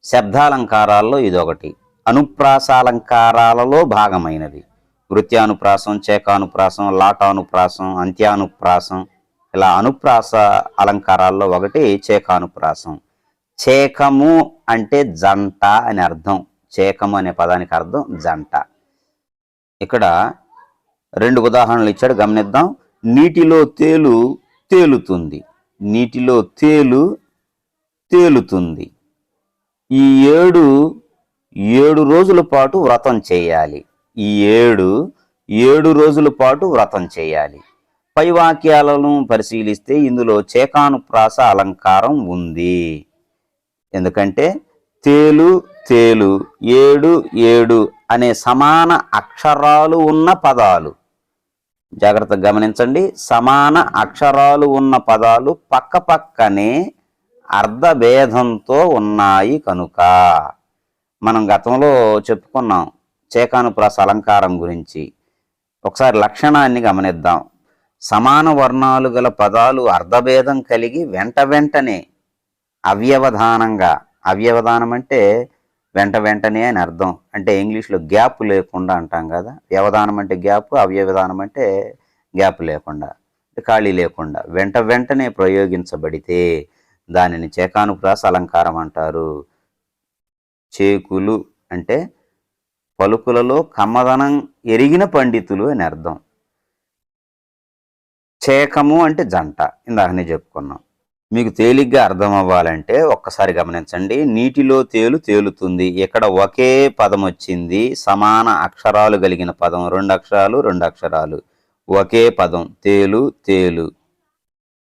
శబ్దాలంకారాల్లో ఇదొకటి. అనుప్రాస అలంకారాలలో భాగమైనది. వృత్యానుప్రాసం, చేకానుప్రాసం, లాటానుప్రాసం, అంత్యానుప్రాసం, ఇలా అనుప్రాస అలంకారాల్లో ఒకటి చేకానుప్రాసం. చేకము అంటే జంట అని అర్థం. చేకము అనే పదానికి అర్థం జంట. ఇక్కడ 2 ఉదాహరణలు ఇచ్చాడు, గమనిద్దాం. నీటిలో తేలు తేలుతుంది, నీటిలో తేలు తేలుతుంది. ఈ 7 రోజుల పాటు వ్రతం చేయాలి. ఈ 7 రోజుల పాటు వ్రతం చేయాలి. పై వాక్యాలను పరిశీలిస్తే ఇందులో చేకానుప్రాస అలంకారం ఉంది. ఎందుకంటే తేలు తేలు 7 7 అనే సమాన అక్షరాలు ఉన్న పదాలు. జాగ్రత్తగా గమనించండి. సమాన అక్షరాలు ఉన్న పదాలు పక్క పక్కనే అర్ధభేదంతో ఉన్నాయి కనుక. మనం గతంలో చెప్పుకున్నాం చేకానుప్రాస అలంకారం గురించి. ఒకసారి లక్షణాన్ని గమనిద్దాం. సమాన వర్ణాలు గల పదాలు అర్ధభేదం కలిగి వెంటనే అవ్యవధానంగా, అవ్యవధానం అంటే వెంటనే అని అర్థం. అంటే ఇంగ్లీష్లో గ్యాప్ లేకుండా అంటాం కదా. వ్యవధానం అంటే గ్యాప్, అవ్యవధానం అంటే గ్యాప్ లేకుండా, ఖాళీ లేకుండా వెంటనే ప్రయోగించబడితే దానిని చేకానుప్రాస అలంకారం అంటారు. చేకులు అంటే పలుకులలో కమ్మదనం ఎరిగిన పండితులు అని అర్థం. చేకము అంటే జంట, ఇందాకనే చెప్పుకున్నాం. మీకు తేలిగ్గా అర్థం అవ్వాలంటే ఒక్కసారి గమనించండి. నీటిలో తేలు తేలుతుంది, ఇక్కడ ఒకే పదం వచ్చింది. సమాన అక్షరాలు కలిగిన పదం, 2 అక్షరాలు 2 అక్షరాలు, ఒకే పదం తేలు తేలు,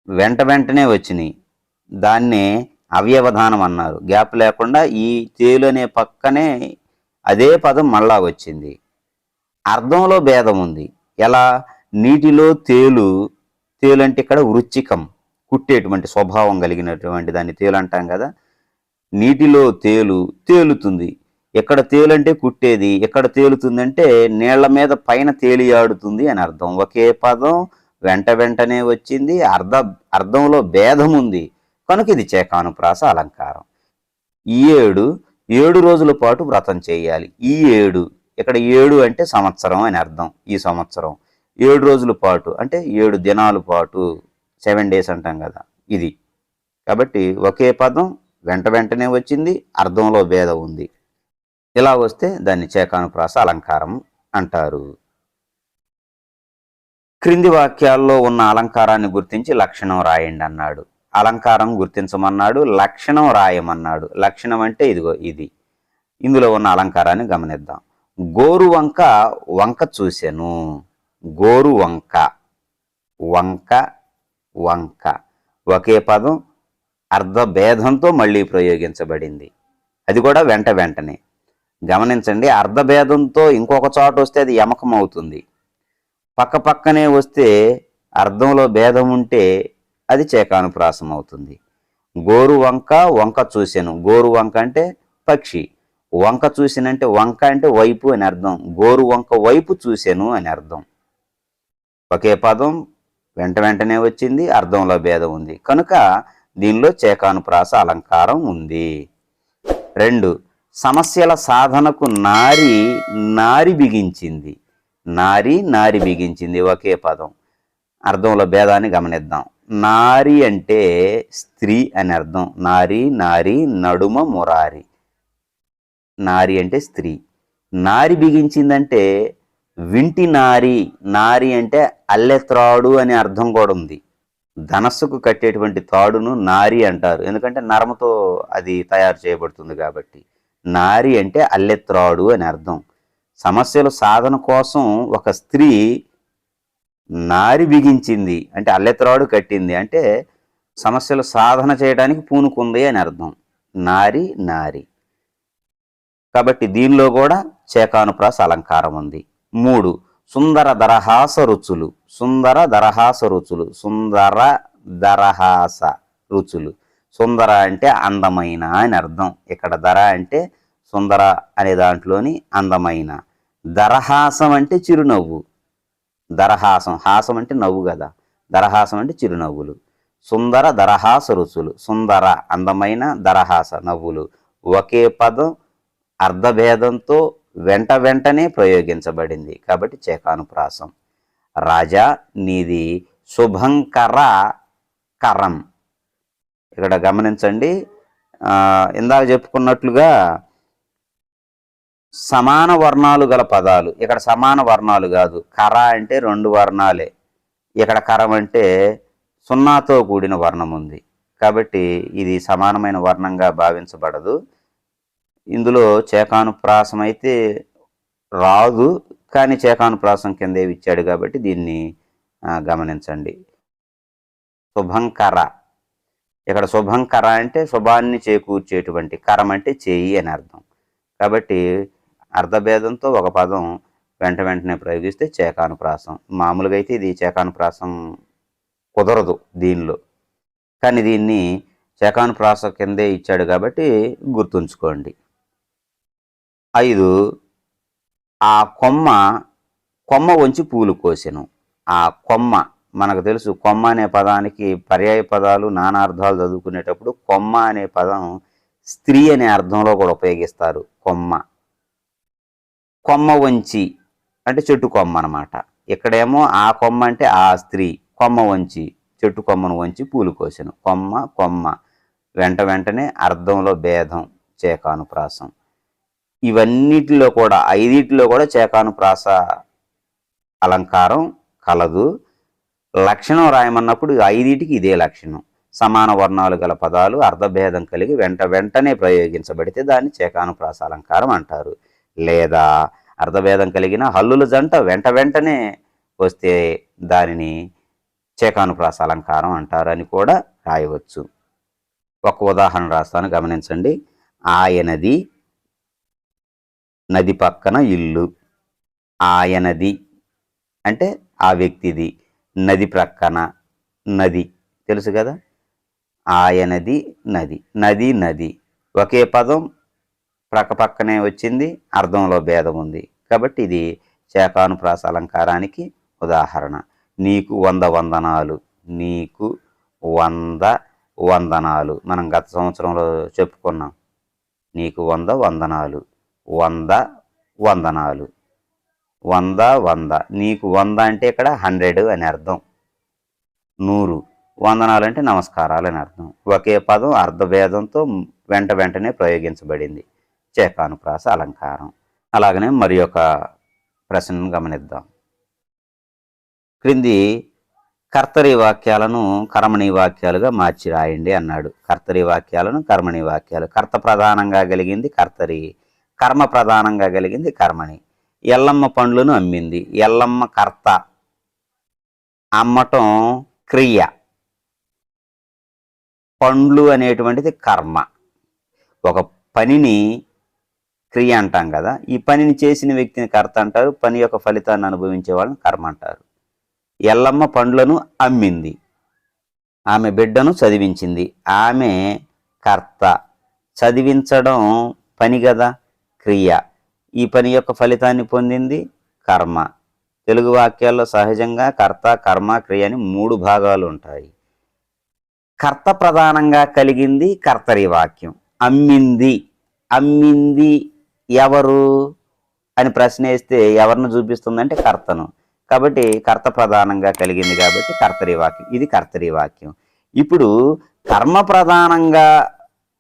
వెంటనే వచ్చినాయి. దాన్నే అవ్యవధానం అన్నారు. గ్యాప్ లేకుండా ఈ తేలు అనే పక్కనే అదే పదం మళ్ళా వచ్చింది. అర్థంలో భేదం ఉంది. ఎలా? నీటిలో తేలు, తేలు అంటే ఇక్కడ వృచ్చికం, కుట్టేటువంటి స్వభావం కలిగినటువంటి దాన్ని తేలు అంటాం కదా. నీటిలో తేలు తేలుతుంది, ఎక్కడ తేలు అంటే కుట్టేది, ఎక్కడ తేలుతుందంటే నీళ్ల మీద పైన తేలియాడుతుంది అని అర్థం. ఒకే పదం వెంటనే వచ్చింది, అర్థంలో భేదం ఉంది కనుక ఇది చేకానుప్రాస అలంకారం. ఈ 7 రోజుల పాటు వ్రతం చేయాలి. ఈ 7 ఇక్కడ 7 అంటే సంవత్సరం అని అర్థం. ఈ సంవత్సరం 7 రోజుల పాటు అంటే 7 దినాల పాటు, 7 days అంటాం కదా ఇది. కాబట్టి ఒకే పదం వెంటనే వచ్చింది, అర్థంలో భేదం ఉంది. ఇలా వస్తే దాన్ని చేకానుప్రాస అలంకారం అంటారు. క్రింది వాక్యాల్లో ఉన్న అలంకారాన్ని గుర్తించి లక్షణం రాయండి అన్నాడు. అలంకారం గుర్తించమన్నాడు, లక్షణం రాయమన్నాడు. లక్షణం అంటే ఇదిగో ఇది. ఇందులో ఉన్న అలంకారాన్ని గమనిద్దాం. గోరు వంక వంక చూసెను. గోరు వంక, వంక వంక ఒకే పదం అర్ధభేదంతో మళ్ళీ ప్రయోగించబడింది. అది కూడా వెంటనే. గమనించండి, అర్ధభేదంతో ఇంకొక చోట వస్తే అది యమకం అవుతుంది. పక్కనే వస్తే అర్థంలో భేదం ఉంటే అది చేకానుప్రాసం అవుతుంది. గోరు వంక వంక చూసెను. గోరు వంక అంటే పక్షి. వంక చూసినంటే వంక అంటే వైపు అని అర్థం. గోరు వంక వైపు చూసెను అని అర్థం. ఒకే పదం వెంటనే వచ్చింది, అర్థంలో భేదం ఉంది కనుక దీనిలో చేకానుప్రాస అలంకారం ఉంది. 2 సమస్యల సాధనకు నారి బిగించింది. నారి బిగించింది ఒకే పదం, అర్థంలో భేదాన్ని గమనిద్దాం. నారి అంటే స్త్రీ అని అర్థం. నారి నడుమ మురారి. నారి అంటే స్త్రీ. నారి బిగించిందంటే వింటి నారి అంటే అల్లెత్రాడు అనే అర్థం కూడా ఉంది. ధనస్సుకు కట్టేటువంటి తాడును నారి అంటారు, ఎందుకంటే నరముతో అది తయారు చేయబడుతుంది కాబట్టి. నారి అంటే అల్లెత్రాడు అని అర్థం. సమస్యల సాధన కోసం ఒక స్త్రీ నారి బిగించింది అంటే అల్లెత్రాడు కట్టింది అంటే సమస్యలు సాధన చేయడానికి పూనుకుంది అని అర్థం. నారి. కాబట్టి దీనిలో కూడా చేకానుప్రాస అలంకారం ఉంది. 3 సుందర దరహాస రుచులు. సుందర దరహాస రుచులు. సుందర అంటే అందమైన అని అర్థం. ఇక్కడ దర అంటే సుందర అనే దాంట్లోని అందమైన. దరహాసం అంటే చిరునవ్వు. హాసం అంటే నవ్వు కదా. దరహాసం అంటే చిరునవ్వులు. సుందర దరహాస రుచులు. సుందర అందమైన, దరహాస నవ్వులు. ఒకే పదం అర్ధభేదంతో వెంటనే ప్రయోగించబడింది కాబట్టి చేకానుప్రాసం. రాజా నీది శుభంకర కరం. ఇక్కడ గమనించండి, ఇందాక చెప్పుకున్నట్లుగా సమాన వర్ణాలు గల పదాలు. ఇక్కడ సమాన వర్ణాలు కాదు, కర అంటే 2 వర్ణాలే. ఇక్కడ కరం అంటే 0తో కూడిన వర్ణం ఉంది కాబట్టి ఇది సమానమైన వర్ణంగా భావించబడదు. ఇందులో చేకానుప్రాసం అయితే రాదు, కానీ చేకానుప్రాసం కింద ఇచ్చాడు కాబట్టి దీన్ని గమనించండి. శుభంకర. ఇక్కడ శుభంకర అంటే శుభాన్ని చేకూర్చేటువంటి, కరం అంటే చేయి అని అర్థం. కాబట్టి అర్ధభేదంతో ఒక పదం వెంటనే ప్రయోగిస్తే చేకానుప్రాసం. మామూలుగా అయితే ఇది చేకానుప్రాసం కుదరదు దీనిలో, కానీ దీన్ని చేకానుప్రాస కిందే ఇచ్చాడు కాబట్టి గుర్తుంచుకోండి. 5 ఆ కొమ్మ వంచి పూలు కోసెను. ఆ కొమ్మ మనకు తెలుసు, కొమ్మ అనే పదానికి పర్యాయ పదాలు నానార్థాలు చదువుకునేటప్పుడు కొమ్మ అనే పదం స్త్రీ అనే అర్థంలో కూడా ఉపయోగిస్తారు. కొమ్మ వంచి అంటే చెట్టు కొమ్మ అన్నమాట. ఇక్కడేమో ఆ కొమ్మ అంటే ఆ స్త్రీ, కొమ్మ వంచి చెట్టు కొమ్మను వంచి పూలు కోసెను. కొమ్మ వెంటనే అర్థంలో భేదం, చేకానుప్రాసం. ఇవన్నిటిలో కూడా 5 కూడా చేకానుప్రాస అలంకారం కలదు. లక్షణం రాయమన్నప్పుడు 5 ఇదే లక్షణం. సమాన వర్ణాలు గల పదాలు అర్ధభేదం కలిగి వెంటనే ప్రయోగించబడితే దాన్ని చేకానుప్రాస అలంకారం అంటారు. లేదా అర్ధభేదం కలిగిన హల్లుల జంట వెంటనే వస్తే దానిని చేకానుప్రాస అలంకారం అంటారు అని కూడా రాయవచ్చు. ఒక ఉదాహరణ రాస్తాను, గమనించండి. ఆయనది నది పక్కన ఇల్లు. ఆయనది అంటే ఆ వ్యక్తిది, నది ప్రక్కన నది తెలుసు కదా. ఆయనది నది. ఒకే పదం ప్రక్కనే వచ్చింది, అర్థంలో భేదం ఉంది కాబట్టి ఇది చేకానుప్రాస అలంకారానికి ఉదాహరణ. నీకు 100 వందనాలు. నీకు 100 వందనాలు మనం గత సంవత్సరంలో చెప్పుకున్నాం. నీకు 100 వందనాలు. 100 వందనాలు. 100 నీకు 100 అంటే ఇక్కడ 100 అని అర్థం. 100 వందనాలు అంటే నమస్కారాలు అని అర్థం. ఒకే పదం అర్ధభేదంతో వెంటనే ప్రయోగించబడింది, చేకానుప్రాస అలంకారం. అలాగనే మరి ఒక ప్రశ్నను గమనిద్దాం. క్రింది కర్తరి వాక్యాలను కర్మణీ వాక్యాలుగా మార్చి రాయండి అన్నాడు. కర్తరి వాక్యాలను కర్మణీ వాక్యాలు. కర్త ప్రధానంగా కలిగింది కర్తరి, కర్మ ప్రధానంగా కలిగింది కర్మణి. ఎల్లమ్మ పండ్లను అమ్మింది. ఎల్లమ్మ కర్త, అమ్మటం క్రియ. పండ్లు అనేటువంటిది కర్మ. ఒక పనిని క్రియ అంటాం కదా, ఈ పనిని చేసిన వ్యక్తిని కర్త అంటారు, పని యొక్క ఫలితాన్ని అనుభవించే వాళ్ళని కర్మ అంటారు. ఎల్లమ్మ పండ్లను అమ్మింది. ఆమె బిడ్డను చదివించింది. ఆమె కర్త. చదివించడం పని కదా, క్రియ. ఈ పని యొక్క ఫలితాన్ని పొందింది కర్మ. తెలుగు వాక్యాల్లో సహజంగా కర్త, కర్మ, క్రియ అని 3 భాగాలు ఉంటాయి. కర్త ప్రధానంగా కలిగింది కర్తరి వాక్యం. అమ్మింది, అమ్మింది ఎవరు అని ప్రశ్న వేస్తే ఎవరిని చూపిస్తుందంటే కర్తను. కాబట్టి కర్త ప్రధానంగా కలిగింది కాబట్టి కర్తరి వాక్యం. ఇది కర్తరి వాక్యం. ఇప్పుడు కర్మ ప్రధానంగా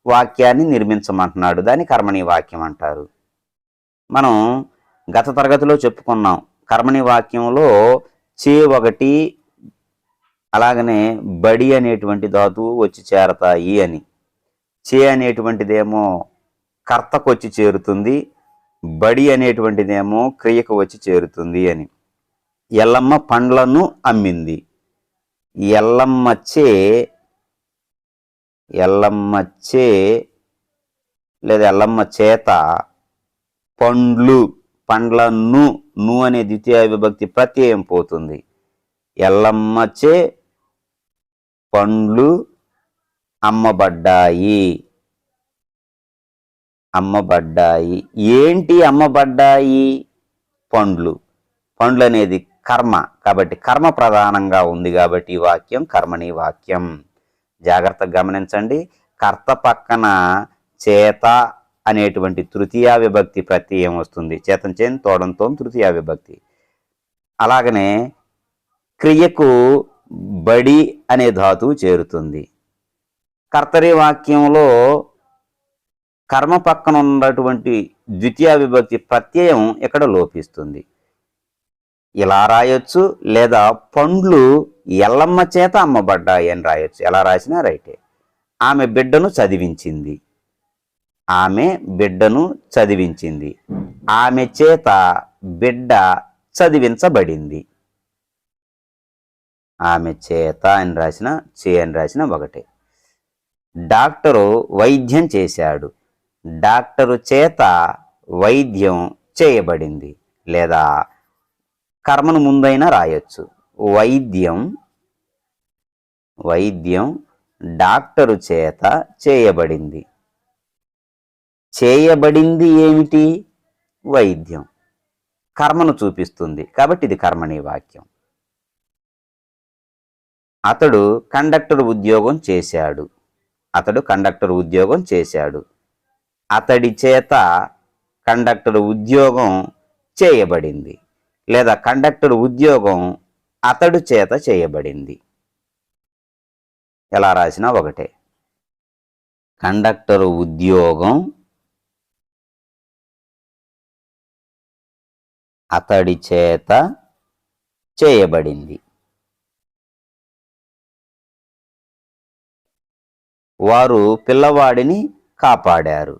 వాక్యాన్ని నిర్మించమంటున్నాడు. దాన్ని కర్మణి వాక్యం అంటారు. మనం గత తరగతిలో చెప్పుకున్నాం. కర్మణి వాక్యంలో చే ఒకటి, అలాగనే బడి అనేటువంటి ధాతువు వచ్చి చేరతాయి అని. చే అనేటువంటిదేమో కర్తకు వచ్చి చేరుతుంది, బడి అనేటువంటిదేమో క్రియకు వచ్చి చేరుతుంది అని. ఎల్లమ్మ పండ్లను అమ్మింది. ఎల్లమ్మచ్చే లేదా ఎల్లమ్మ చేత పండ్లు, పండ్లను ను అనే ద్వితీయ విభక్తి ప్రత్యయం పోతుంది. ఎల్లమ్మచే పండ్లు అమ్మబడ్డాయి. ఏంటి అమ్మబడ్డాయి? పండ్లు. పండ్లు అనేది కర్మ కాబట్టి కర్మ ప్రధానంగా ఉంది కాబట్టి ఈ వాక్యం కర్మణి వాక్యం. జాగ్రత్తగా గమనించండి. కర్త పక్కన చేత అనేటువంటి తృతీయ విభక్తి ప్రత్యయం వస్తుంది. చేతం చేన్ తోడంతో తృతీయ విభక్తి. అలాగనే క్రియకు బడి అనే ధాతువు చేరుతుంది. కర్తరి వాక్యంలో కర్మ పక్కన ఉన్నటువంటి ద్వితీయ విభక్తి ప్రత్యయం ఇక్కడ లోపిస్తుంది. ఇలా రాయొచ్చు, లేదా పండ్లు ఎల్లమ్మ చేత అమ్మబడ్డాయి అని రాయొచ్చు. ఎలా రాసినా రైటే. ఆమె బిడ్డను చదివించింది. ఆమె చేత బిడ్డ చదివించబడింది. ఆమె చేత అని రాసిన, చే అని రాసిన ఒకటే. డాక్టరు వైద్యం చేశాడు. డాక్టరు చేత వైద్యం చేయబడింది. లేదా కర్మను ముందైనా రాయొచ్చు. వైద్యం డాక్టరు చేత చేయబడింది. చేయబడింది ఏమిటి? వైద్యం. కర్మను చూపిస్తుంది కాబట్టి ఇది కర్మణి వాక్యం. అతడు కండక్టర్ ఉద్యోగం చేశాడు. అతడి చేత కండక్టర్ ఉద్యోగం చేయబడింది. లేదా కండక్టర్ ఉద్యోగం అతడు చేత చేయబడింది. ఎలా రాసినా ఒకటే. కండక్టర్ ఉద్యోగం అతడి చేత చేయబడింది. వారు పిల్లవాడిని కాపాడారు.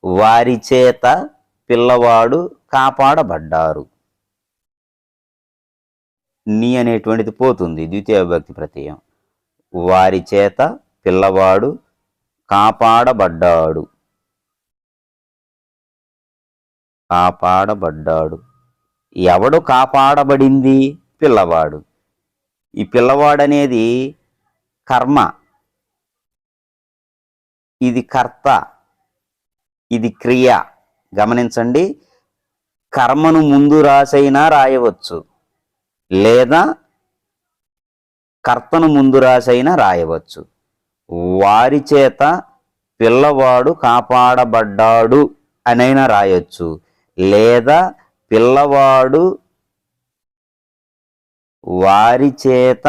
వారి చేత పిల్లవాడు కాపాడబడ్డారు. నీ అనేటువంటిది పోతుంది, ద్వితీయ విభక్తి ప్రత్యయం. వారి చేత పిల్లవాడు కాపాడబడ్డాడు. ఎవడు కాపాడబడింది? పిల్లవాడు. ఈ పిల్లవాడనేది కర్మ, ఇది కర్త, ఇది క్రియ. గమనించండి. కర్మను ముందు రాసైనా రాయవచ్చు, లేదా కర్తను ముందు రాసైనా రాయవచ్చు. వారి చేత పిల్లవాడు కాపాడబడ్డాడు అనైనా రాయొచ్చు, లేదా పిల్లవాడు వారి చేత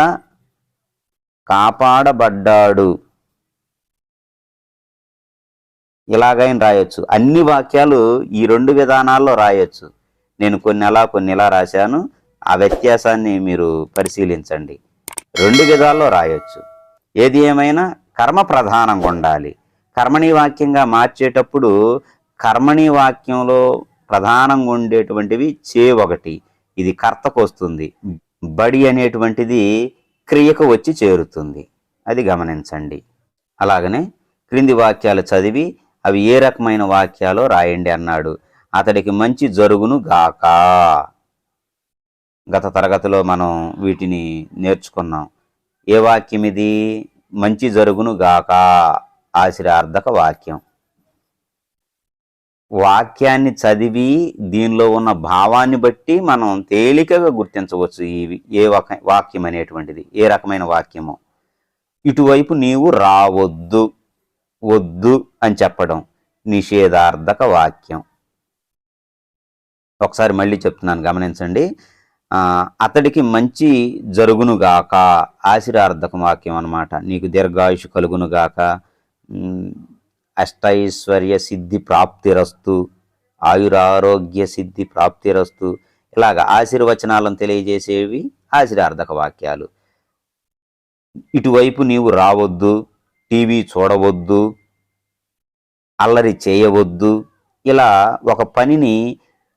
కాపాడబడ్డాడు ఇలాగైనా రాయొచ్చు. అన్ని వాక్యాలు ఈ 2 విధానాల్లో రాయొచ్చు. నేను కొన్ని ఇలా రాశాను. ఆ వ్యత్యాసాన్ని మీరు పరిశీలించండి. 2 విధాల్లో రాయొచ్చు. ఏది ఏమైనా కర్మ ప్రధానంగా ఉండాలి. కర్మణి వాక్యంగా మార్చేటప్పుడు కర్మణి వాక్యంలో ప్రధానంగా ఉండేటువంటివి చే ఒకటి, ఇది కర్తకు వస్తుంది. బడి అనేటువంటిది క్రియకు వచ్చి చేరుతుంది. అది గమనించండి. అలాగనే క్రింది వాక్యాలు చదివి అవి ఏ రకమైన వాక్యాలో రాయండి అన్నాడు. అతడికి మంచి జరుగును గాక. గత తరగతిలో మనం వీటిని నేర్చుకున్నాం. ఏ వాక్యం ఇది? మంచి జరుగును గాక ఆశీర్వాదక వాక్యం. వాక్యాన్ని చదివి దీనిలో ఉన్న భావాన్ని బట్టి మనం తేలికగా గుర్తించవచ్చు ఇవి ఏ వాక్యం అనేటువంటిది ఏ రకమైన వాక్యమో. ఇటువైపు నీవు రావద్దు, వద్దు అని చెప్పడం నిషేధార్థక వాక్యం. ఒకసారి మళ్ళీ చెప్తున్నాను, గమనించండి. అతడికి మంచి జరుగునుగాక ఆశీర్వాదక వాక్యం అన్నమాట. నీకు దీర్ఘాయుషు కలుగునుగాక, అష్టైశ్వర్య సిద్ధి ప్రాప్తిరస్తు, ఆయురారోగ్య సిద్ధి ప్రాప్తిరస్తు, ఇలాగ ఆశీర్వచనాలను తెలియజేసేవి ఆశీర్వాదక వాక్యాలు. ఇటువైపు నీవు రావద్దు, టీవీ చూడవద్దు, అల్లరి చేయవద్దు, ఇలా ఒక పనిని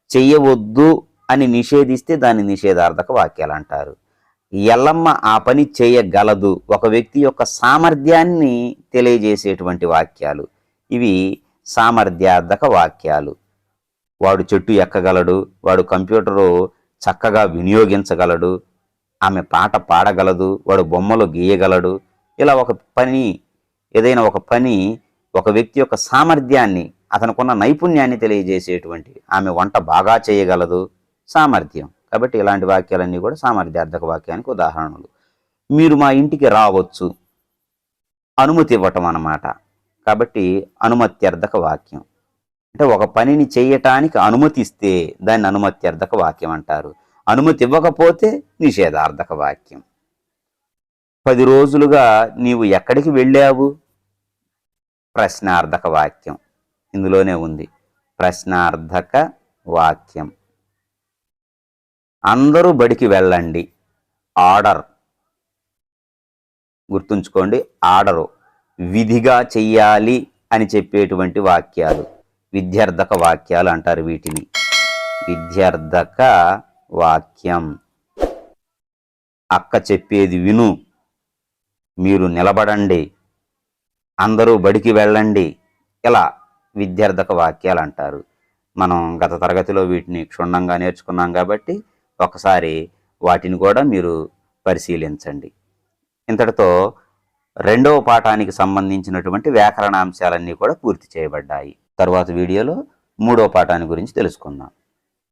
చెయ్యవద్దు అని నిషేధిస్తే దాన్ని నిషేధార్థక వాక్యాలు అంటారు. ఎల్లమ్మ ఆ పని చేయగలదు, ఒక వ్యక్తి యొక్క సామర్థ్యాన్ని తెలియజేసేటువంటి వాక్యాలు ఇవి సామర్థ్యార్థక వాక్యాలు. వాడు చెట్టు ఎక్కగలడు, వాడు కంప్యూటరు చక్కగా వినియోగించగలడు, ఆమె పాట పాడగలదు, వాడు బొమ్మలు గీయగలడు. ఇలా ఒక పని, ఏదైనా ఒక పని ఒక వ్యక్తి యొక్క సామర్థ్యాన్ని, అతనుకున్న నైపుణ్యాన్ని తెలియజేసేటువంటి, ఆమె వంట బాగా చేయగలదు, సామర్థ్యం. కాబట్టి ఇలాంటి వాక్యాలన్నీ కూడా సామర్థ్యార్థక వాక్యానికి ఉదాహరణలు. మీరు మా ఇంటికి రావచ్చు, అనుమతి ఇవ్వటం అన్నమాట. కాబట్టి అనుమత్యర్థక వాక్యం అంటే ఒక పనిని చేయటానికి అనుమతిస్తే దాన్ని అనుమత్యర్థక వాక్యం అంటారు. అనుమతి ఇవ్వకపోతే నిషేధార్థక వాక్యం. 10 రోజులుగా నీవు ఎక్కడికి వెళ్ళావు? ప్రశ్నార్థక వాక్యం ఇందులోనే ఉంది. ప్రశ్నార్థక వాక్యం. అందరూ బడికి వెళ్ళండి, ఆర్డర్. గుర్తుంచుకోండి, ఆర్డరు విధిగా చెయ్యాలి అని చెప్పేటువంటి వాక్యాలు విద్యార్థక వాక్యాలు అంటారు వీటిని. విద్యార్థక వాక్యం. అక్క చెప్పేది విను, మీరు నిలబడండి, అందరూ బడికి వెళ్ళండి, ఇలా విద్యార్థక వాక్యాలు అంటారు. మనం గత తరగతిలో వీటిని క్షుణ్ణంగా నేర్చుకున్నాం కాబట్టి ఒకసారి వాటిని కూడా మీరు పరిశీలించండి. ఇంతటితో 2వ పాఠానికి సంబంధించినటువంటి వ్యాకరణాంశాలన్నీ కూడా పూర్తి చేయబడ్డాయి. తర్వాత వీడియోలో 3వ పాఠాన్ని గురించి తెలుసుకుందాం.